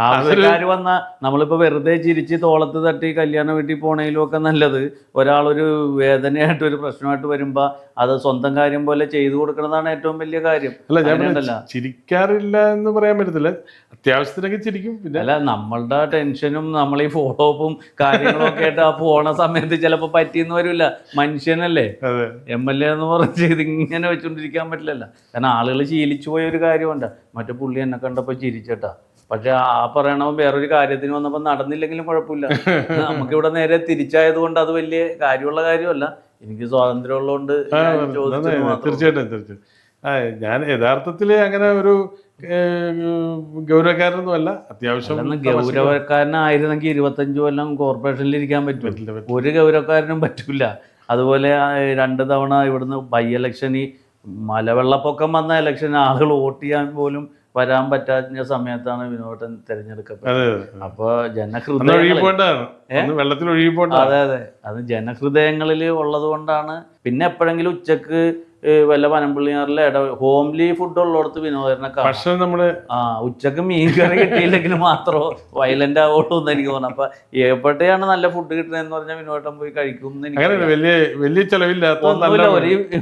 ആവശ്യക്കാർ വന്നാൽ നമ്മളിപ്പോൾ വെറുതെ ചിരിച്ച് തോളത്ത് തട്ടി കല്യാണ വീട്ടിൽ പോണേലും ഒക്കെ നല്ലത് ഒരാളൊരു വേദനയായിട്ട് ഒരു പ്രശ്നമായിട്ട് വരുമ്പോൾ അത് സ്വന്തം കാര്യം പോലെ ചെയ്തു കൊടുക്കുന്നതാണ് ഏറ്റവും വലിയ കാര്യം. അല്ല, ഞാൻ ചിരിക്കാറില്ല എന്ന് പറയാൻ പറ്റത്തില്ല, അത്യാവശ്യത്തിനൊക്കെ ചിരിക്കും. പിന്നെ അല്ല, നമ്മളുടെ ടെൻഷനും നമ്മൾ ഈ ഫോളോ അപ്പും കാര്യങ്ങളൊക്കെ ആയിട്ട് ആ പോണ സമയത്ത് ചിലപ്പോൾ പറ്റിയെന്ന് വരില്ല. മനുഷ്യനല്ലേ, MLA എന്ന് പറഞ്ഞ് ഇതിങ്ങനെ വെച്ചുകൊണ്ടിരിക്കാൻ പറ്റില്ലല്ലോ. കാരണം ആളുകൾ ശീലിച്ചു പോയ ഒരു കാര്യമുണ്ട്. മറ്റു പുള്ളി എന്നെ കണ്ടപ്പോൾ ചിരിച്ചേട്ടാ, പക്ഷെ ആ പറയണവൻ വേറൊരു കാര്യത്തിന് വന്നപ്പോൾ നടന്നില്ലെങ്കിലും കുഴപ്പമില്ല. നമുക്കിവിടെ നേരെ തിരിച്ചായതുകൊണ്ട് അത് വലിയ കാര്യമുള്ള കാര്യമല്ല. എനിക്ക് സ്വാതന്ത്ര്യം ഉള്ളതുകൊണ്ട് തീർച്ചയായിട്ടും ഞാൻ യഥാർത്ഥത്തിൽ അങ്ങനെ ഒരു ഗൗരവക്കാരനൊന്നും അല്ല. അത്യാവശ്യം ഗൗരവക്കാരനായിരുന്നെങ്കിൽ 25 കൊല്ലം കോർപ്പറേഷനിൽ ഇരിക്കാൻ പറ്റില്ല. ഒരു ഗൗരവക്കാരനും പറ്റില്ല. അതുപോലെ 2 തവണ ഇവിടുന്ന് ബൈ ഇലക്ഷന് മലവെള്ളപ്പൊക്കം വന്ന ഇലക്ഷന് ആളുകൾ വോട്ട് ചെയ്യാൻ പോലും വരാൻ പറ്റാത്ത സമയത്താണ് വിനോദൻ തിരഞ്ഞെടുക്കപ്പെട്ടത്. അപ്പോൾ അതെ, അത് ജനഹൃദയങ്ങളിൽ ഉള്ളത് കൊണ്ടാണ്. പിന്നെ എപ്പോഴെങ്കിലും ഉച്ചക്ക് വല്ല പനമ്പള്ളിയാറിലെ ഹോംലി ഫുഡ് ഉള്ളിടത്ത് വിനോദനെ കാണാം. ഉച്ചക്ക് മീൻ കറി കിട്ടിയില്ലെങ്കിൽ മാത്രമേ വയലന്റ് ആവുള്ളൂ എന്ന് എനിക്ക് തോന്നുന്നു. അപ്പൊ എപ്പോഴത്തെയാണ് നല്ല ഫുഡ് കിട്ടുന്നതെന്ന് പറഞ്ഞാൽ വിനോദം പോയി കഴിക്കും.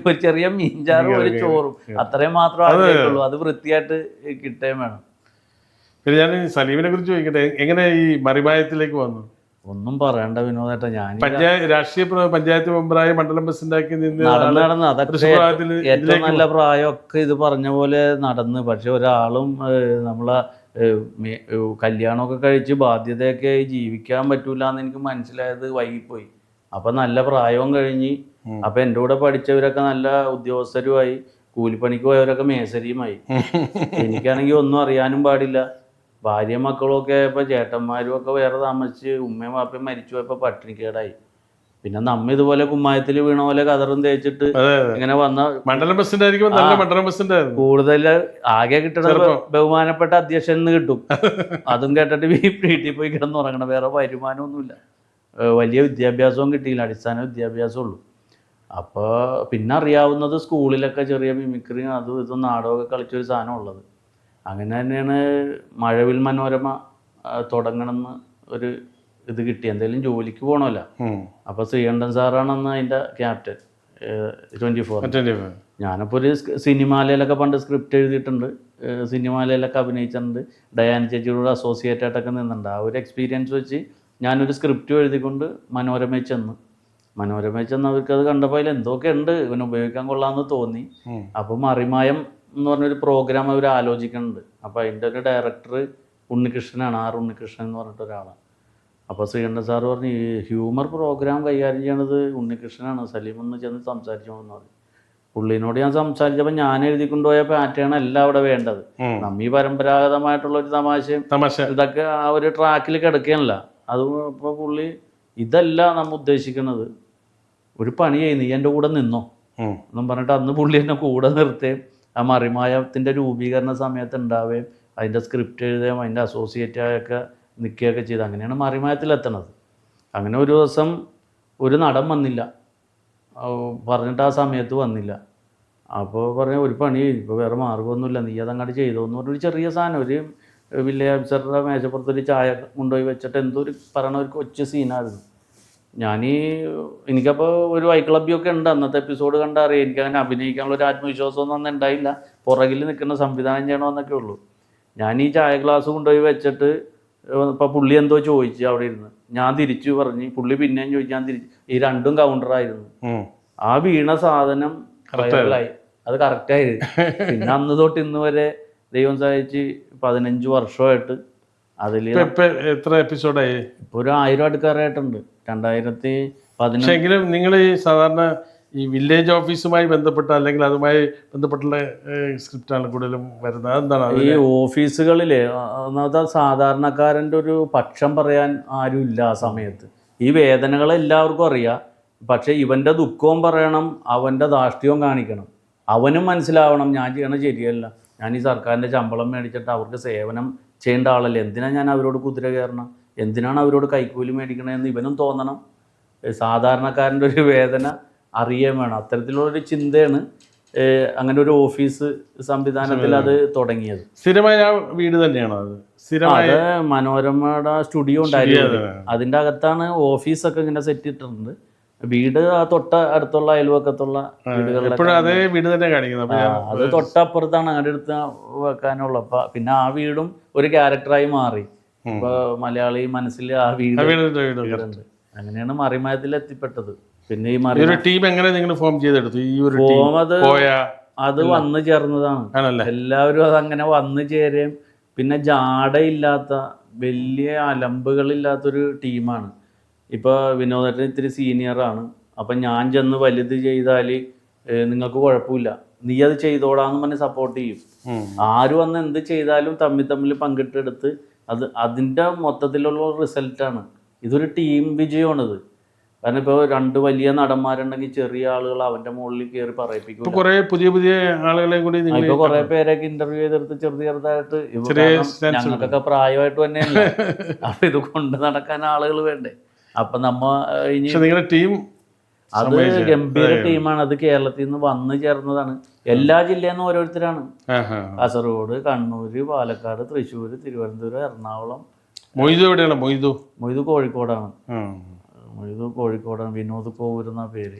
ഒരു ചെറിയ മീൻചാറും ഒരു ചോറും അത്രയും മാത്രമേ ആഗ്രഹിക്കുള്ളൂ. അത് വൃത്തിയായിട്ട് കിട്ടുകയും വേണം. പിന്നെ ഞാൻ സലീമിനെ കുറിച്ച് ചോദിക്കട്ടെ, എങ്ങനെ ഈ മറിമായത്തിലേക്ക് വന്നു? ഒന്നും പറയണ്ട വിനോദേട്ടാ, ഞാൻ രാഷ്ട്രീയ പഞ്ചായത്ത് മെമ്പറായി മണ്ഡലം പ്രസിഡന്റാക്കി നടന്ന് അതൊക്കെ ഏറ്റവും നല്ല പ്രായമൊക്കെ ഇത് പറഞ്ഞ പോലെ നടന്ന്. പക്ഷെ ഒരാളും നമ്മളെ കല്യാണമൊക്കെ കഴിച്ച് ബാധ്യതയൊക്കെ ജീവിക്കാൻ പറ്റൂല എന്ന് എനിക്ക് മനസ്സിലായത് വൈകിപ്പോയി. അപ്പം നല്ല പ്രായവും കഴിഞ്ഞ്. അപ്പം എൻ്റെ കൂടെ പഠിച്ചവരൊക്കെ നല്ല ഉദ്യോഗസ്ഥരുമായി, കൂലിപ്പണിക്ക് പോയവരൊക്കെ മേസരിയുമായി. എനിക്കാണെങ്കിൽ ഒന്നും അറിയാനും പാടില്ല. ഭാര്യയും മക്കളും ഒക്കെ ഇപ്പോൾ ചേട്ടന്മാരും ഒക്കെ വേറെ താമസിച്ച് ഉമ്മയും വാപ്പയും മരിച്ചു പോയപ്പോൾ പട്ടിണിക്കേടായി. പിന്നെ നമ്മ ഇതുപോലെ കുമ്മായത്തിൽ വീണ പോലെ കതറും തേച്ചിട്ട് ഇങ്ങനെ വന്ന മണ്ഡലം പ്രസിഡന്റ് കൂടുതൽ ആകെ കിട്ടണത് ബഹുമാനപ്പെട്ട അധ്യക്ഷൻ കിട്ടും. അതും കേട്ടിട്ട് വീട്ടിൽ പോയി കിടന്നുറങ്ങണം. വേറെ വരുമാനമൊന്നുമില്ല. വലിയ വിദ്യാഭ്യാസവും കിട്ടിയില്ല, അടിസ്ഥാന വിദ്യാഭ്യാസമേ ഉള്ളൂ. അപ്പോൾ പിന്നെ അറിയാവുന്നത് സ്കൂളിലൊക്കെ ചെറിയ മിമിക്രി അതും ഇതും നാടകമൊക്കെ കളിച്ചൊരു സാധനം ഉള്ളത്. അങ്ങനെ തന്നെയാണ് മഴവിൽ മനോരമ തുടങ്ങണമെന്ന് ഒരു ഇത് കിട്ടി. എന്തെങ്കിലും ജോലിക്ക് പോകണമല്ലോ. അപ്പോൾ ശ്രീകണ്ഠൻ സാറാണെന്ന് അതിൻ്റെ ക്യാപ്റ്റൻ 24. ഞാനപ്പോൾ ഒരു സിനിമാലയിലൊക്കെ പണ്ട് സ്ക്രിപ്റ്റ് എഴുതിയിട്ടുണ്ട്, സിനിമാലയിലൊക്കെ അഭിനയിച്ചിട്ടുണ്ട്, ഡയാന ചേച്ചിയോട് അസോസിയേറ്റ് ആയിട്ടൊക്കെ നിന്നിട്ടുണ്ട്. ആ ഒരു എക്സ്പീരിയൻസ് വെച്ച് ഞാനൊരു സ്ക്രിപ്റ്റ് എഴുതിക്കൊണ്ട് മനോരമയിൽ ചെന്ന് അവർക്ക് അത് കണ്ടപ്പോൾ അതിൽ എന്തൊക്കെ ഉണ്ട് ഇവന് ഉപയോഗിക്കാൻ കൊള്ളാമെന്ന് തോന്നി. അപ്പോൾ മറിമായം എന്ന് പറഞ്ഞൊരു പ്രോഗ്രാം അവർ ആലോചിക്കുന്നുണ്ട്. അപ്പോൾ അതിൻ്റെ ഒരു ഡയറക്ടർ ഉണ്ണികൃഷ്ണനാണ്, ഉണ്ണികൃഷ്ണൻ എന്ന് പറഞ്ഞിട്ട് ഒരാളാണ്. അപ്പോൾ ശ്രീകണ്ഠൻ സാറ് പറഞ്ഞു, ഈ ഹ്യൂമർ പ്രോഗ്രാം കൈകാര്യം ചെയ്യണത് ഉണ്ണികൃഷ്ണനാണ്, സലീമൊന്ന് ചെന്ന് സംസാരിച്ചോന്ന് പറഞ്ഞു. പുള്ളിനോട് ഞാൻ സംസാരിച്ചപ്പോൾ ഞാൻ എഴുതിക്കൊണ്ടുപോയ പാറ്റേൺ അല്ല അവിടെ വേണ്ടത്. നമ്മീ പരമ്പരാഗതമായിട്ടുള്ള ഒരു തമാശ ഇതൊക്കെ ആ ഒരു ട്രാക്കിൽ കിടക്കുകയല്ല. അത് ഇപ്പോൾ പുള്ളി ഇതല്ല നമ്മൾ ഉദ്ദേശിക്കുന്നത്, ഒരു പണി ചെയ്യുന്നു, നീ എൻ്റെ കൂടെ നിന്നോ എന്നും പറഞ്ഞിട്ട് അന്ന് പുള്ളി എന്നെ കൂടെ നിർത്തുകയും ആ മറിമായത്തിൻ്റെ രൂപീകരണ സമയത്ത് ഉണ്ടാവുകയും അതിൻ്റെ സ്ക്രിപ്റ്റ് എഴുതുകയും അതിൻ്റെ അസോസിയേറ്റായൊക്കെ നിൽക്കുകയൊക്കെ ചെയ്ത് അങ്ങനെയാണ് മറിമായത്തിലെത്തണത്. അങ്ങനെ ഒരു ദിവസം ഒരു നടൻ വന്നില്ല, പറഞ്ഞിട്ട് ആ സമയത്ത് വന്നില്ല. അപ്പോൾ പറഞ്ഞ ഒരു പണി, ഇപ്പോൾ വേറെ മാർഗ്ഗമൊന്നുമില്ല, നീ അതങ്ങോട്ട് ചെയ്തോ എന്ന് പറഞ്ഞൊരു ചെറിയ സാധനം, ഒരു വില്ലേജ് ഓഫീസറുടെ മേശപ്പുറത്തൊരു ചായ കൊണ്ടുപോയി വെച്ചിട്ട് എന്തോ ഒരു പറയണ ഒരു കൊച്ചു സീനായിരുന്നു. എനിക്കപ്പോൾ ഒരു വൈക്ലബ്യൊക്കെ ഉണ്ട്, അന്നത്തെ എപ്പിസോഡ് കണ്ടാൽ അറിയാം. എനിക്കങ്ങനെ അഭിനയിക്കാനുള്ള ഒരു ആത്മവിശ്വാസമൊന്നും അന്ന് ഉണ്ടായില്ല, പുറകിൽ നിൽക്കുന്ന സംവിധാനം ചെയ്യണമെന്നൊക്കെ ഉള്ളൂ. ഞാൻ ഈ ചായ ഗ്ലാസ് കൊണ്ടുപോയി വെച്ചിട്ട് ഇപ്പോൾ പുള്ളി എന്തോ ചോദിച്ചു അവിടെ ഇരുന്ന്, ഞാൻ തിരിച്ചു പറഞ്ഞ്, പുള്ളി പിന്നെയും ചോദിച്ചു, ഞാൻ തിരിച്ചു. ഈ രണ്ടും കൗണ്ടറായിരുന്നു. ആ വീണ സാധനം വൈറലായി, അത് കറക്റ്റായിരുന്നു. പിന്നെ അന്ന് തൊട്ട് ഇന്ന് വരെ ദൈവം സഹായിച്ച് 15 വർഷമായിട്ട് അതിൽ എത്ര എപ്പിസോഡായി? ഇപ്പോൾ ഒരു 1000 അടുക്കാറായിട്ടുണ്ട്. പക്ഷെ എങ്കിലും നിങ്ങൾ ഈ സാധാരണ ഈ വില്ലേജ് ഓഫീസുമായി ബന്ധപ്പെട്ട അല്ലെങ്കിൽ അതുമായി ബന്ധപ്പെട്ടുള്ള സ്ക്രിപ്റ്റാണ് കൂടുതലും വരുന്നത്. അതെന്താണ് ഈ ഓഫീസുകളിൽ ഒന്നാമത്തെ സാധാരണക്കാരൻ്റെ ഒരു പക്ഷം പറയാൻ ആരും ഇല്ല ആ സമയത്ത്. ഈ വേദനകൾ എല്ലാവർക്കും അറിയാം. പക്ഷേ ഇവൻ്റെ ദുഃഖവും പറയണം, അവൻ്റെ ധാർഷ്ട്യവും കാണിക്കണം. അവനും മനസ്സിലാവണം ഞാൻ ചെയ്യണത് ശരിയല്ല, ഞാൻ ഈ സർക്കാരിൻ്റെ ശമ്പളം മേടിച്ചിട്ട് അവർക്ക് സേവനം ചെയ്യേണ്ട ആളല്ലേ, എന്തിനാണ് ഞാൻ അവരോട് കുതിര കയറണം, എന്തിനാണ് അവരോട് കൈക്കൂലി മേടിക്കണമെന്ന് ഇവനും തോന്നണം. സാധാരണക്കാരൻ്റെ ഒരു വേദന അറിയാൻ വേണം. അത്തരത്തിലുള്ളൊരു ചിന്തയാണ് അങ്ങനെ ഒരു ഓഫീസ് സംവിധാനത്തിൽ അത് തുടങ്ങിയത്. സ്ഥിരമായ വീട് തന്നെയാണോ അത്? അത് മനോരമയുടെ സ്റ്റുഡിയോ ഉണ്ടായിരുന്നു, അതിൻ്റെ അകത്താണ് ഓഫീസൊക്കെ ഇങ്ങനെ സെറ്റ് ഇട്ടിട്ടുണ്ട്. വീട് തൊട്ട അടുത്തുള്ള അയൽവക്കത്തുള്ള വീടുകളിൽ അതേ വീട് തന്നെ കാണിക്കുന്നത്. അത് തൊട്ടപ്പുറത്താണ് അങ്ങനെ എടുത്ത് വെക്കാനുള്ള. പിന്നെ ആ വീടും ഒരു ക്യാരക്ടറായി മാറി. ഇപ്പൊ മലയാളി മനസ്സിൽ ആ വീടുണ്ട്. അങ്ങനെയാണ് മറിമായത്തിൽ എത്തിപ്പെട്ടത്. പിന്നെ ഈ ടീം എങ്ങനെ നിങ്ങൾ ഫോം ചെയ്തെടുത്തു? ഈ ഒരു ഫോം അത് വന്നു ചേർന്നതാണ്. എല്ലാവരും അതങ്ങനെ വന്നു ചേരുകയും പിന്നെ ജാടയില്ലാത്ത വലിയ അലമ്പുകളില്ലാത്തൊരു ടീമാണ്. ഇപ്പോൾ വിനോദേട്ടൻ ഇത്തിരി സീനിയറാണ്. അപ്പം ഞാൻ ചെന്ന് വലുത് ചെയ്താൽ നിങ്ങൾക്ക് കുഴപ്പമില്ല, നീ അത് ചെയ്തോടാന്ന് പറഞ്ഞ് സപ്പോർട്ട് ചെയ്യും. ആര് വന്ന് എന്ത് ചെയ്താലും തമ്മിൽ പങ്കിട്ടെടുത്ത് അതിൻ്റെ മൊത്തത്തിലുള്ള റിസൾട്ടാണ്. ഇതൊരു ടീം വിജയമാണിത്. കാരണം ഇപ്പോൾ 2 വലിയ നടന്മാരുണ്ടെങ്കിൽ ചെറിയ ആളുകൾ അവൻ്റെ മുകളിൽ കയറി പറയിപ്പിക്കും. കുറേ പുതിയ ആളുകളെ കൂടി ഇപ്പോൾ കുറേ പേരൊക്കെ ഇന്റർവ്യൂ ചെയ്തെടുത്ത് ചെറുതായിട്ട് ഞങ്ങൾക്കൊക്കെ പ്രായമായിട്ട് തന്നെയല്ല. അപ്പം ഇത് കൊണ്ട് നടക്കാൻ ആളുകൾ വേണ്ടേ. അപ്പൊ നിങ്ങളുടെ ടീം അത് ഗംഭീര ടീമാണ്. അത് കേരളത്തിൽ നിന്ന് വന്നു ചേർന്നതാണ്. എല്ലാ ജില്ലയിൽ നിന്നും ഓരോരുത്തരാണ്. കാസർഗോഡ്, കണ്ണൂര്, പാലക്കാട്, തൃശ്ശൂർ, തിരുവനന്തപുരം, എറണാകുളം. മൊയ്തു കോഴിക്കോടാണ്. വിനോദ് കോവൂർ എന്ന പേര്.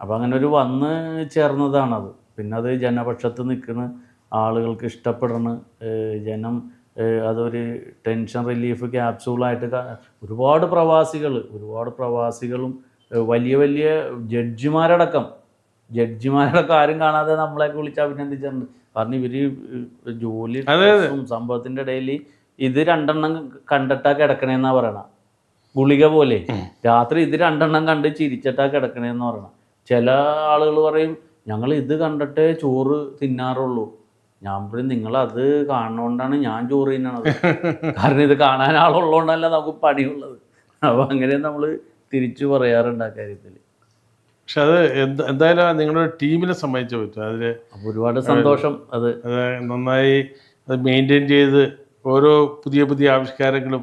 അപ്പൊ അങ്ങനെ ഒരു വന്ന് ചേർന്നതാണത്. പിന്നെ അത് ജനപക്ഷത്ത് നിൽക്കുന്ന ആളുകൾക്ക് ഇഷ്ടപ്പെടണം. ജനം അതൊരു ടെൻഷൻ റിലീഫ് ക്യാപ്സൂളായിട്ട് ഒരുപാട് പ്രവാസികളും വലിയ ജഡ്ജിമാരടക്കം ആരും കാണാതെ നമ്മളെയൊക്കെ വിളിച്ച് അഭിനന്ദിച്ചിട്ടുണ്ട്. കാരണം ഇവര് ജോലി സംഭവത്തിൻ്റെ ഇടയിൽ ഇത് 2 കണ്ടിട്ടാ കിടക്കണേന്നാ പറയണ. ഗുളിക പോലെ രാത്രി ഇത് 2 കണ്ട് ചിരിച്ചിട്ടാ കിടക്കണേന്ന് പറയണം. ചില ആളുകൾ പറയും ഞങ്ങൾ ഇത് കണ്ടിട്ടേ ചോറ് തിന്നാറുള്ളൂ. ഞാൻ പറയും നിങ്ങളത് കാണുന്നതുകൊണ്ടാണ് ഞാൻ ചോറ് തിന്നണത്. കാരണം ഇത് കാണാൻ ആളുള്ളതുകൊണ്ടല്ല നമുക്ക് പണിയുള്ളത്. അപ്പോൾ അങ്ങനെ നമ്മൾ തിരിച്ചു പറയാറുണ്ട് ആ കാര്യത്തിൽ. പക്ഷെ അത് എന്തായാലും നിങ്ങളുടെ ടീമിനെ സമ്മതിച്ചു പറ്റും. അതിൽ ഒരുപാട് സന്തോഷം. അത് നന്നായി അത് മെയിൻറ്റെയിൻ ചെയ്ത് ഓരോ പുതിയ ആവിഷ്കാരങ്ങളും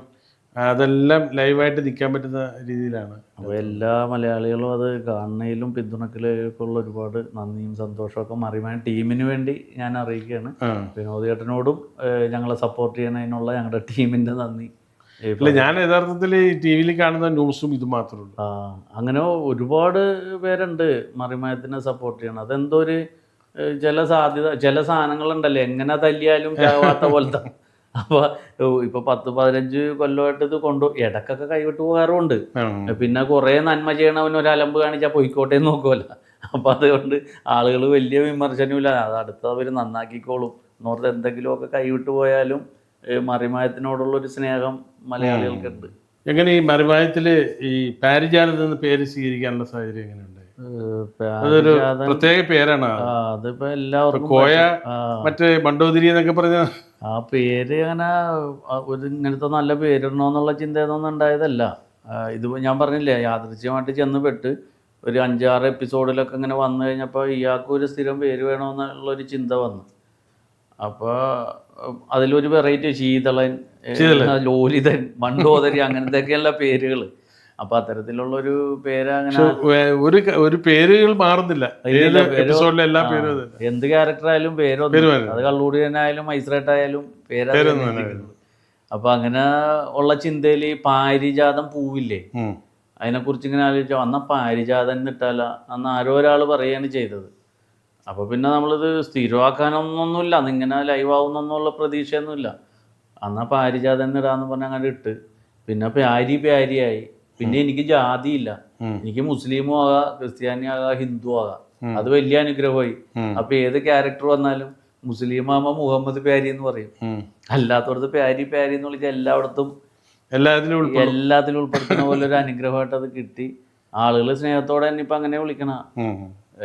അതെല്ലാം ലൈവായിട്ട് നിൽക്കാൻ പറ്റുന്ന രീതിയിലാണ്. അപ്പോൾ എല്ലാ മലയാളികളും അത് കാണുന്നതിലും പിന്തുണക്കലൊക്കെ ഉള്ള ഒരുപാട് നന്ദിയും സന്തോഷമൊക്കെ മറിമാൻ ടീമിന് വേണ്ടി ഞാൻ അറിയിക്കുകയാണ്. വിനോദ് ചേട്ടനോടും ഞങ്ങളെ സപ്പോർട്ട് ചെയ്യണതിനുള്ള ഞങ്ങളുടെ ടീമിൻ്റെ നന്ദി. ഞാൻ യഥാർത്ഥത്തിൽ ഈ ടി വിയിൽ കാണുന്ന ന്യൂസും ഇത് മാത്രമേ ഉള്ളൂ. അങ്ങനെ ഒരുപാട് പേരുണ്ട് മറിമായത്തിനെ സപ്പോർട്ട് ചെയ്യണം. അതെന്തോ ഒരു ചില സാധനങ്ങളുണ്ടല്ലേ എങ്ങനെ തല്ലിയാലും ചാവാത്ത പോലത്തെ. അപ്പോൾ ഇപ്പോൾ 10-15 കൊല്ലമായിട്ട് ഇത് ഇടക്കൊക്കെ കൈവിട്ട് പോകാറുണ്ട്. പിന്നെ കുറേ നന്മ ചെയ്യണവന് ഒരു അലമ്പ് കാണിച്ചാൽ പൊയ്ക്കോട്ടെ നോക്കുമല്ലോ. അപ്പോൾ അതുകൊണ്ട് ആളുകൾ വലിയ വിമർശനമില്ല, അത് അടുത്തവർ നന്നാക്കിക്കോളും എന്നോർത്ത് എന്തെങ്കിലുമൊക്കെ കൈവിട്ട് പോയാലും മറിമായത്തിനോടുള്ളൊരു സ്നേഹം മലയാളികൾക്കുണ്ട്. എങ്ങനെ ഈ മറിമായത്തിൽ ഈ പാരിജാതം എന്ന പേര് സ്വീകരിക്കാനുള്ള സാഹചര്യം എങ്ങനെയുണ്ട്? അതൊരു പ്രത്യേക പേരാണ്. അതിപ്പോ എല്ലാവർക്കും കോയ മറ്റേ മണ്ടോതിരി എന്നൊക്കെ പറഞ്ഞ ആ പേര് അങ്ങനെ ഒരു ഇങ്ങനത്തെ നല്ല പേരിടണമെന്നുള്ള ചിന്തയൊന്നും ഉണ്ടായതല്ല. ഇത് ഞാൻ പറഞ്ഞില്ലേ, യാദൃശ്യമായിട്ട് ചെന്ന് പെട്ട് ഒരു 5-6 എപ്പിസോഡിലൊക്കെ ഇങ്ങനെ വന്നു കഴിഞ്ഞപ്പോൾ ഇയാൾക്കും ഒരു സ്ഥിരം പേര് വേണമെന്നുള്ളൊരു ചിന്ത വന്നു. അപ്പോൾ അതിലൊരു വെറൈറ്റി ശീതളൻ, ലോലിതൻ, മണ്ടോദരി അങ്ങനത്തെയൊക്കെയുള്ള പേരുകൾ. അപ്പൊ അത്തരത്തിലുള്ളൊരു പേര് അങ്ങനെ ഒരു പേരുകൾ മാറുന്നില്ല. എന്ത് ക്യാരക്ടറായാലും പേരൊന്നും, അത് കള്ളൂടിയനായാലും മൈസ്രേട്ടായാലും പേരായിരുന്നു. അപ്പൊ അങ്ങനെ ഉള്ള ചിന്തയിൽ പാരിജാതം പൂവില്ലേ, അതിനെക്കുറിച്ച് ഇങ്ങനെ ആലോചിച്ചാൽ അന്നാ പാരിജാതൻ എന്നിട്ടാല അന്ന് ആരോ ഒരാൾ പറയുകയാണ് ചെയ്തത്. അപ്പോൾ പിന്നെ നമ്മളിത് സ്ഥിരമാക്കാനൊന്നുമില്ല, അന്നിങ്ങനെ ലൈവാവുന്നൊന്നുള്ള പ്രതീക്ഷയൊന്നുമില്ല. അന്നാ പാരിജാതൻ ഇടാന്ന് പറഞ്ഞാൽ അങ്ങനെ ഇട്ട്. പിന്നെ പ്യാരിയായി. പിന്നെ എനിക്ക് ജാതിയില്ല, എനിക്ക് മുസ്ലിമും ആകാം, ക്രിസ്ത്യാനി ആകാം, ഹിന്ദു ആകാം. അത് വലിയ അനുഗ്രഹമായി. അപ്പൊ ഏത് ക്യാരക്ടർ വന്നാലും മുസ്ലിം ആകുമ്പോൾ മുഹമ്മദ് പ്യാരി എന്ന് പറയും, അല്ലാത്തടത്ത് പ്യാരി എന്ന് വിളിച്ചാൽ എല്ലായിടത്തും എല്ലാത്തിലും ഉൾപ്പെടുത്തുന്ന പോലെ ഒരു അനുഗ്രഹമായിട്ട് അത് കിട്ടി. ആളുകൾ സ്നേഹത്തോടെ തന്നെ ഇപ്പം അങ്ങനെ വിളിക്കണ. ഉം.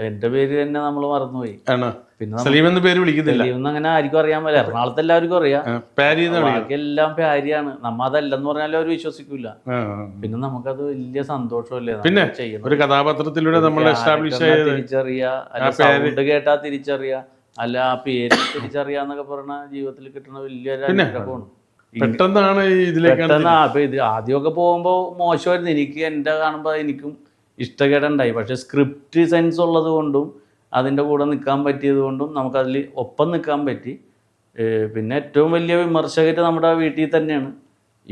എൻ്റെ പേര് തന്നെ നമ്മൾ മറന്നുപോയി. ആണോ? പിന്നെ സലീം എന്ന പേര് വിളിക്കുന്നില്ല. സലീം അങ്ങനെ ആർക്കും അറിയാൻ പറ്റില്ല. എറണാകുളത്ത് എല്ലാവർക്കും അറിയാം. പാരി എന്ന് വിളിക്കും. ബാക്കിയെല്ലാം പ്യാരിയാണ്. നമ്മ അതല്ലെന്ന് പറഞ്ഞാലും അവർ വിശ്വസിക്കൂല. ആ. പിന്നെ നമുക്കത് വലിയ സന്തോഷമല്ലേ പിന്നെ ചെയ്യണം. ഒരു കഥാപാത്രത്തിലൂടെ നമ്മൾ എസ്റ്റാബ്ലിഷ് ചെയ്ത് തിരിച്ചറിയ, അല്ല സൗണ്ട് കേട്ടാ തിരിച്ചറിയ, അല്ല ആ പേര് തിരിച്ചറിയാന്നൊക്കെ പറഞ്ഞ ജീവിതത്തിൽ കിട്ടുന്ന വലിയൊരു അനുഗ്രഹമാണ്. പെട്ടെന്നാണ് ഇതിലേക്ക് അപ്പൊ ഇത് ആദ്യമൊക്കെ പോകുമ്പോൾ മോശമായിരുന്നു. എനിക്ക് എൻ്റെ കാണുമ്പോൾ എനിക്കും ഇഷ്ടക്കേടുണ്ടായി. പക്ഷെ സ്ക്രിപ്റ്റ് സെൻസ് ഉള്ളത് കൊണ്ടും അതിൻ്റെ കൂടെ നിൽക്കാൻ പറ്റിയത് കൊണ്ടും നമുക്കതിൽ ഒപ്പം നിൽക്കാൻ പറ്റി. പിന്നെ ഏറ്റവും വലിയ വിമർശകർ നമ്മുടെ വീട്ടിൽ തന്നെയാണ്.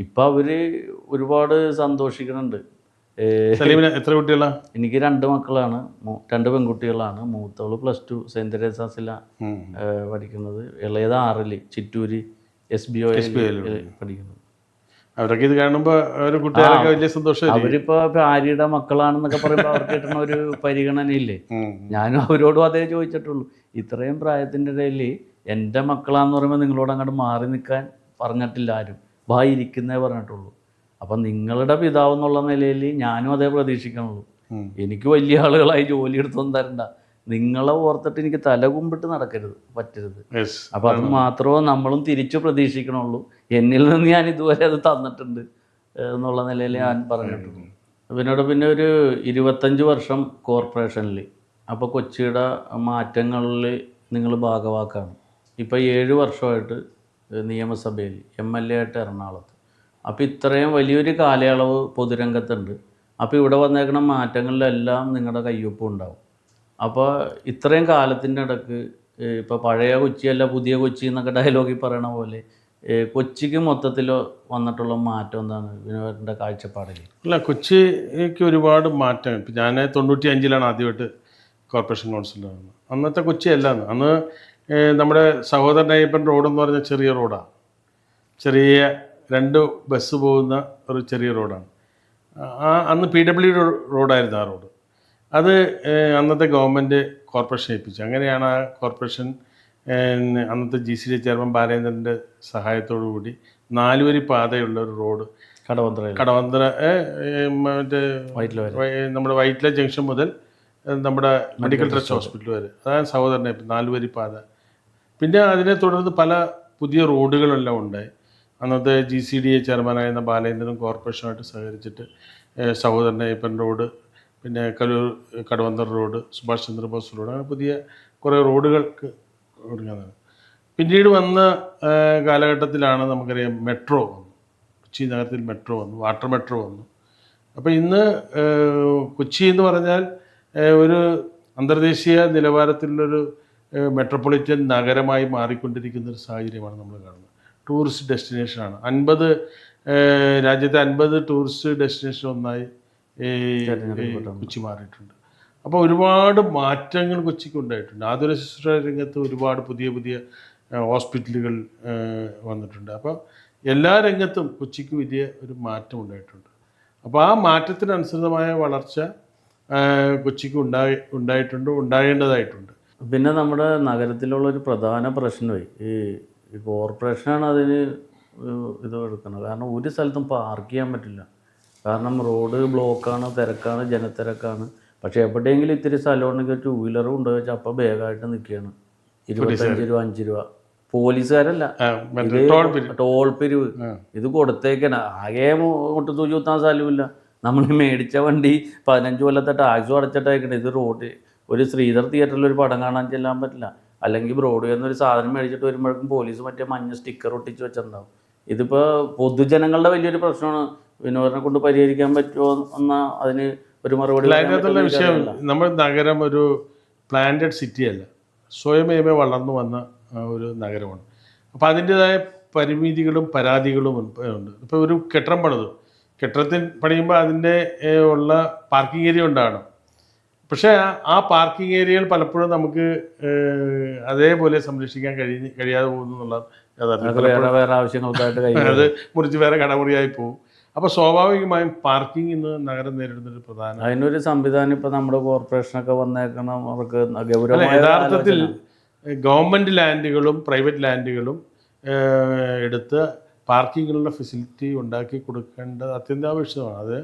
ഇപ്പം അവർ ഒരുപാട് സന്തോഷിക്കുന്നുണ്ട്. സലീമിന് എത്ര കുട്ടികളാണ്? എനിക്ക് 2 മക്കളാണ്, 2 പെൺകുട്ടികളാണ്. മൂത്തവള് +2 സെൻറ്റ് തെരേസാസിലാണ് പഠിക്കുന്നത്. ഇളയത് 6 ചിറ്റൂര് SBO പഠിക്കുന്നത്. അവരൊക്കെ ഇത് കാണുമ്പോൾ ഒരു കുട്ടികളൊക്കെ വലിയ സന്തോഷം. അവരിപ്പോ ഭാര്യയുടെ മക്കളാണെന്നൊക്കെ പറയുമ്പോൾ അവർക്ക് കിട്ടുന്ന ഒരു പരിഗണനയില്ലേ. ഞാനും അവരോടും അതേ ചോദിച്ചിട്ടുള്ളൂ. ഇത്രയും പ്രായത്തിൻ്റെ ഇടയിൽ എൻ്റെ മക്കളാന്ന് പറയുമ്പോൾ നിങ്ങളോട് അങ്ങോട്ട് മാറി നിൽക്കാൻ പറഞ്ഞിട്ടില്ല ആരും. ഇരിക്കുന്നേ പറഞ്ഞിട്ടുള്ളൂ. അപ്പം നിങ്ങളുടെ പിതാവ് എന്നുള്ള നിലയിൽ ഞാനും അതേ പ്രതീക്ഷിക്കണുള്ളൂ. എനിക്ക് വലിയ ആളുകളായി ജോലി എടുത്തൊന്നും തരണ്ട. നിങ്ങളെ ഓർത്തിട്ട് എനിക്ക് തല കുമ്പിട്ട് നടക്കരുത്, പറ്റരുത്. അപ്പം അത് മാത്രമേ നമ്മളും തിരിച്ചു പ്രതീക്ഷിക്കണുള്ളൂ. എന്നിൽ നിന്ന് ഞാൻ ഇതുവരെ അത് തന്നിട്ടുണ്ട് എന്നുള്ള നിലയിൽ ഞാൻ പറഞ്ഞിട്ടുണ്ട്. പിന്നെ ഒരു 25 വർഷം കോർപ്പറേഷനിൽ. അപ്പോൾ കൊച്ചിയുടെ മാറ്റങ്ങളിൽ നിങ്ങൾ ഭാഗവാക്കാണ്. ഇപ്പോൾ 7 വർഷമായിട്ട് നിയമസഭയിൽ MLA ആയിട്ട് എറണാകുളത്ത്. അപ്പോൾ ഇത്രയും വലിയൊരു കാലയളവ് പൊതുരംഗത്തുണ്ട്. അപ്പോൾ ഇവിടെ വന്നേക്കുന്ന മാറ്റങ്ങളിലെല്ലാം നിങ്ങളുടെ കയ്യൊപ്പം ഉണ്ടാവും. അപ്പോൾ ഇത്രയും കാലത്തിൻ്റെ ഇടയ്ക്ക് ഇപ്പോൾ പഴയ കൊച്ചിയല്ല പുതിയ കൊച്ചി എന്നൊക്കെ ഡയലോഗിൽ പറയണ പോലെ കൊച്ചിക്ക് മൊത്തത്തിൽ വന്നിട്ടുള്ള മാറ്റം എന്താണ് വിനോദൻ്റെ കാഴ്ചപ്പാടിൽ? അല്ല, കൊച്ചിക്ക് ഒരുപാട് മാറ്റം. ഇപ്പം ഞാൻ 95-ലാണ് ആദ്യമായിട്ട് കോർപ്പറേഷൻ കൗൺസിലറാണ്. അന്നത്തെ കൊച്ചിയല്ല. അന്ന് നമ്മുടെ സഹോദരൻ അയ്യപ്പൻ റോഡ് എന്ന് പറഞ്ഞ ചെറിയ റോഡാണ്. ചെറിയ 2 ബസ് പോകുന്ന ഒരു ചെറിയ റോഡാണ്. അന്ന് PW റോഡായിരുന്നു ആ റോഡ്. അത് അന്നത്തെ ഗവൺമെൻറ് കോർപ്പറേഷൻ ഏൽപ്പിച്ചു. അങ്ങനെയാണ് ആ കോർപ്പറേഷൻ അന്നത്തെ GCD ചെയർമാൻ ബാലേന്ദ്രൻ്റെ സഹായത്തോടു കൂടി 4 വരി പാതയുള്ള ഒരു റോഡ് കടവന്ത്ര മറ്റേ നമ്മുടെ വൈറ്റ്ല ജംഗ്ഷൻ മുതൽ നമ്മുടെ മെഡിക്കൽ ട്രസ്റ്റ് ഹോസ്പിറ്റൽ വരെ, അതാണ് സഹോദരനെ 4 വരി പാത. പിന്നെ അതിനെ തുടർന്ന് പല പുതിയ റോഡുകളെല്ലാം ഉണ്ടായി. അന്നത്തെ GCDA ചെയർമാനായിരുന്ന ബാലേന്ദ്രനും കോർപ്പറേഷനുമായിട്ട് സഹകരിച്ചിട്ട് സഹോദരൻ അയ്യപ്പൻ റോഡ്, പിന്നെ കടവന്തർ റോഡ്, സുഭാഷ് ചന്ദ്രബോസ് റോഡ്, അങ്ങനെ പുതിയ കുറേ റോഡുകൾക്ക് കൊടുക്കുന്നത്. പിന്നീട് വന്ന കാലഘട്ടത്തിലാണ് നമുക്കറിയാം മെട്രോ വന്നു. കൊച്ചി നഗരത്തിൽ മെട്രോ വന്നു, വാട്ടർ മെട്രോ വന്നു. അപ്പോൾ ഇന്ന് കൊച്ചി എന്ന് പറഞ്ഞാൽ ഒരു അന്തർദേശീയ നിലവാരത്തിലുള്ളൊരു മെട്രോപൊളിറ്റൻ നഗരമായി മാറിക്കൊണ്ടിരിക്കുന്ന ഒരു സാഹചര്യമാണ് നമ്മൾ കാണുന്നത്. ടൂറിസ്റ്റ് ഡെസ്റ്റിനേഷനാണ്. രാജ്യത്തെ 50 ടൂറിസ്റ്റ് ഡെസ്റ്റിനേഷൻ ഒന്നായി കൊച്ചി മാറിയിട്ടുണ്ട്. അപ്പോൾ ഒരുപാട് മാറ്റങ്ങൾ കൊച്ചിക്ക് ഉണ്ടായിട്ടുണ്ട്. ആതുര ശുശ്രൂഷ രംഗത്ത് ഒരുപാട് പുതിയ പുതിയ ഹോസ്പിറ്റലുകൾ വന്നിട്ടുണ്ട്. അപ്പോൾ എല്ലാ രംഗത്തും കൊച്ചിക്ക് വലിയ ഒരു മാറ്റം ഉണ്ടായിട്ടുണ്ട്. അപ്പോൾ ആ മാറ്റത്തിനനുസൃതമായ വളർച്ച കൊച്ചിക്ക് ഉണ്ടാകേണ്ടതായിട്ടുണ്ട്. പിന്നെ നമ്മുടെ നഗരത്തിലുള്ളൊരു പ്രധാന പ്രശ്നമായി ഈ കോർപ്പറേഷനാണ് അതിന് ഇത് എടുക്കുന്നത്. കാരണം ഒരു സ്ഥലത്തും പാർക്ക് ചെയ്യാൻ പറ്റില്ല. കാരണം റോഡ് ബ്ലോക്കാണ്, തിരക്കാണ്, ജനത്തിരക്കാണ്. പക്ഷേ എവിടെയെങ്കിലും ഇത്തിരി സ്ഥലമുണ്ടെങ്കിൽ 2 വീലർ കൊണ്ടുവച്ചാൽ അപ്പം വേഗമായിട്ട് നിൽക്കുകയാണ്. 25 രൂപ 5 രൂപ. പോലീസുകാരല്ല, ഇത് ടോൾ പിരിവ്. ഇത് കൊടുത്തേക്കാണ്. ആകെ മുട്ടത്തൂച്ചി കുത്താൻ സ്ഥലമില്ല. നമ്മൾ മേടിച്ച വണ്ടി 15 കൊല്ലത്തെ ടാക്സും അടച്ചിട്ടേക്കണം. ഇത് റോഡ് ഒരു ശ്രീധർ തിയേറ്ററിൽ ഒരു പടം കാണാൻ ചെല്ലാൻ പറ്റില്ല. അല്ലെങ്കിൽ ബ്രോഡ്വേ എന്നൊരു സാധനം മേടിച്ചിട്ട് വരുമ്പോഴേക്കും പോലീസ് മറ്റേ മഞ്ഞ സ്റ്റിക്കർ ഒട്ടിച്ച് വെച്ചിട്ടുണ്ടാവും. ഇതിപ്പോൾ പൊതുജനങ്ങളുടെ വലിയൊരു പ്രശ്നമാണ്. വിനോദനെ കൊണ്ട് പരിഹരിക്കാൻ പറ്റുമോ എന്നാൽ അതിന് ഒരു മറുപടി. അതിനകത്തുള്ള വിഷയം, നമ്മുടെ നഗരം ഒരു പ്ലാന്റഡ് സിറ്റി അല്ല, സ്വയമേവ വളർന്നു വന്ന ഒരു നഗരമാണ്. അപ്പോൾ അതിൻ്റെതായ പരിമിതികളും പരാതികളും ഉണ്ട്. ഇപ്പോൾ ഒരു കെട്ടിടം കെട്ടിടത്തിൽ പണിയുമ്പോൾ അതിൻ്റെ ഉള്ള പാർക്കിംഗ് ഏരിയ ഉണ്ടാകണം. പക്ഷേ ആ പാർക്കിംഗ് ഏരിയകൾ പലപ്പോഴും നമുക്ക് അതേപോലെ സംരക്ഷിക്കാൻ കഴിയാതെ പോകുന്നു എന്നുള്ളത് അത് മുറിച്ച് വേറെ കടമുറിയായി പോകും. അപ്പോൾ സ്വാഭാവികമായും പാർക്കിംഗ് ഇന്ന് നഗരം നേരിടുന്നൊരു പ്രധാന അതിനൊരു സംവിധാനം ഇപ്പോൾ നമ്മുടെ കോർപ്പറേഷനൊക്കെ വന്നേക്കണം. അവർക്ക് യഥാർത്ഥത്തിൽ ഗവൺമെൻറ് ലാൻഡുകളും പ്രൈവറ്റ് ലാൻഡുകളും എടുത്ത് പാർക്കിങ്ങിനുള്ള ഫെസിലിറ്റി ഉണ്ടാക്കി കൊടുക്കേണ്ടത് അത്യന്താപേക്ഷിതമാണ്. അത്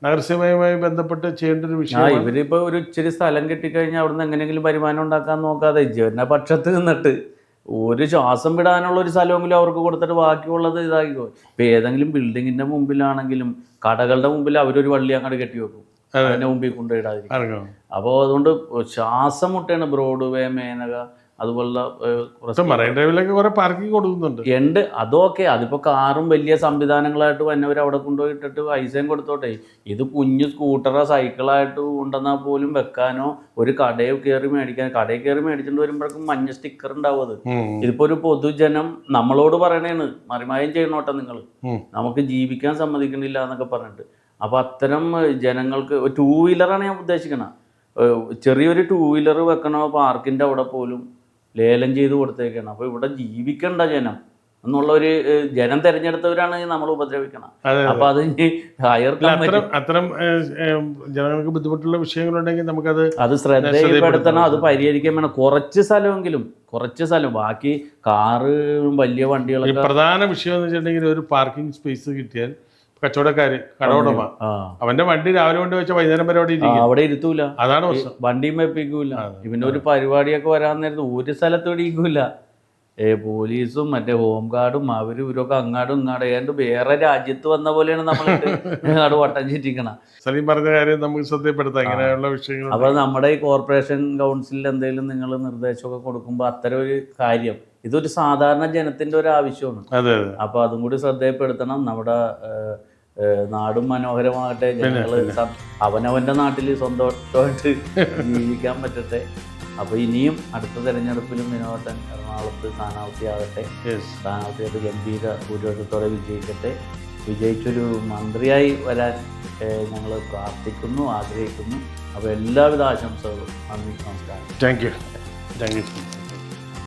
നഗരസഭയുമായി ബന്ധപ്പെട്ട് ചെയ്യേണ്ട ഒരു വിഷയമാണ്. ഇവരിപ്പോൾ ഒരു ഇച്ചിരി സ്ഥലം കിട്ടിക്കഴിഞ്ഞാൽ അവിടുന്ന് എങ്ങനെയെങ്കിലും വരുമാനം ഉണ്ടാക്കാൻ നോക്കാതെ ജന പക്ഷത്ത് നിന്നിട്ട് ഒരു ശ്വാസം വിടാനുള്ള ഒരു സ്ഥലമെങ്കിലും അവർക്ക് കൊടുത്തിട്ട് ബാക്കിയുള്ളത് ഇതാക്കിക്കോ. ഇപ്പം ഏതെങ്കിലും ബിൽഡിങ്ങിൻ്റെ മുമ്പിലാണെങ്കിലും കടകളുടെ മുമ്പിൽ അവരൊരു വള്ളി അങ്ങോട്ട് കെട്ടി വെക്കും, അതിൻ്റെ മുമ്പിൽ കൊണ്ടുപോയിടാതിരിക്കും. അപ്പോൾ അതുകൊണ്ട് ശ്വാസം മുട്ടയാണ് ബ്രോഡ്വേ, മേനക, അതുപോലുള്ള മറൈൻ ഡ്രൈവിലൊക്കെ കുറെ പാർക്കിംഗ് കൊടുക്കുന്നുണ്ട്. ഉണ്ട്, അതൊക്കെ. അതിപ്പോൾ കാറും വലിയ സംവിധാനങ്ങളായിട്ട് വന്നവർ അവിടെ കൊണ്ടുപോയിട്ടിട്ട് പൈസയും കൊടുത്തോട്ടെ. ഇത് കുഞ്ഞു സ്കൂട്ടറോ സൈക്കിളായിട്ട് ഉണ്ടെന്നാൽ പോലും വെക്കാനോ ഒരു കടയിൽ കയറി മേടിച്ചിട്ട് വരുമ്പോഴേക്കും മഞ്ഞ സ്റ്റിക്കർ ഉണ്ടാവും. അത് ഇതിപ്പോ ഒരു പൊതുജനം നമ്മളോട് പറയണേന്ന് മറിമായം ചെയ്യണോട്ടെ നിങ്ങൾ, നമുക്ക് ജീവിക്കാൻ സമ്മതിക്കണില്ല എന്നൊക്കെ പറഞ്ഞിട്ട്. അപ്പോൾ അത്തരം ജനങ്ങൾക്ക് 2 വീലറാണ് ഞാൻ ഉദ്ദേശിക്കണം. ചെറിയൊരു 2 വീലർ വെക്കണ പാർക്കിൻ്റെ അവിടെ പോലും ലേലം ചെയ്ത് കൊടുത്തേക്കാണ്. അപ്പോൾ ഇവിടെ ജീവിക്കണ്ട ജനം എന്നുള്ളൊരു ജനം തിരഞ്ഞെടുത്തവരാണ് നമ്മൾ ഉപദ്രവിക്കണം. അപ്പൊ അത് ഹയർ അത്തരം ജനങ്ങൾക്ക് ബുദ്ധിമുട്ടുള്ള വിഷയങ്ങളുണ്ടെങ്കിൽ നമുക്കത് ശ്രദ്ധയിൽപ്പെടുത്തണം, അത് പരിഹരിക്കാൻ വേണം. കുറച്ച് സ്ഥലം ബാക്കി കാറ് വലിയ വണ്ടികളൊക്കെ. പ്രധാന വിഷയം എന്ന് വെച്ചിട്ടുണ്ടെങ്കിൽ ഒരു പാർക്കിംഗ് സ്പേസ് കിട്ടിയാൽ കച്ചവടക്കാര് കടവുടമ അവന്റെ വണ്ടി രാവിലെ കൊണ്ട് വെച്ചാൽ വൈകുന്നേരം വരെ അവിടെ ഇരുത്തൂല. അതാണ് പ്രശ്നം. വണ്ടിയും വെപ്പിക്കൂല. ഇവന്റെ ഒരു പരിപാടിയൊക്കെ വരാൻ നേരത്ത് ഒരു സ്ഥലത്ത് ഇടിക്കൂല. പോലീസും മറ്റേ ഹോം ഗാർഡും ഇവരൊക്കെ അങ്ങാടും ഏതാണ്ട് വേറെ രാജ്യത്ത് വന്ന പോലെയാണ് നമ്മൾ വട്ടം ചുറ്റിക്കണം. സലീം പറഞ്ഞ കാര്യം നമുക്ക് ശ്രദ്ധപ്പെടുത്താം ഇങ്ങനെയുള്ള വിഷയങ്ങൾ. അപ്പൊ നമ്മുടെ ഈ കോർപ്പറേഷൻ കൗൺസിലിൽ എന്തെങ്കിലും നിങ്ങൾ നിർദ്ദേശമൊക്കെ കൊടുക്കുമ്പോൾ അത്തരം ഒരു കാര്യം, ഇതൊരു സാധാരണ ജനത്തിന്റെ ഒരു ആവശ്യമാണ്. അപ്പൊ അതും കൂടി ശ്രദ്ധയിൽപ്പെടുത്തണം. നമ്മുടെ നാടും മനോഹരമാകട്ടെ, ജനങ്ങള് അവനവന്റെ നാട്ടിൽ സന്തോഷമായിട്ട് ജീവിക്കാൻ പറ്റട്ടെ. അപ്പൊ ഇനിയും അടുത്ത തെരഞ്ഞെടുപ്പിലും വിനോദൻ എറണാകുളത്ത് സ്ഥാനാർത്ഥിയാകട്ടെ. സ്ഥാനാർത്ഥിയായിട്ട് ഗംഭീര ഭൂരിപക്ഷത്തോടെ വിജയിക്കട്ടെ. വിജയിച്ചൊരു മന്ത്രിയായി വരാൻ ഞങ്ങൾ പ്രാർത്ഥിക്കുന്നു, ആഗ്രഹിക്കുന്നു. അപ്പോൾ എല്ലാവിധ ആശംസകളും. നന്ദി, നമസ്കാരം. Thank you.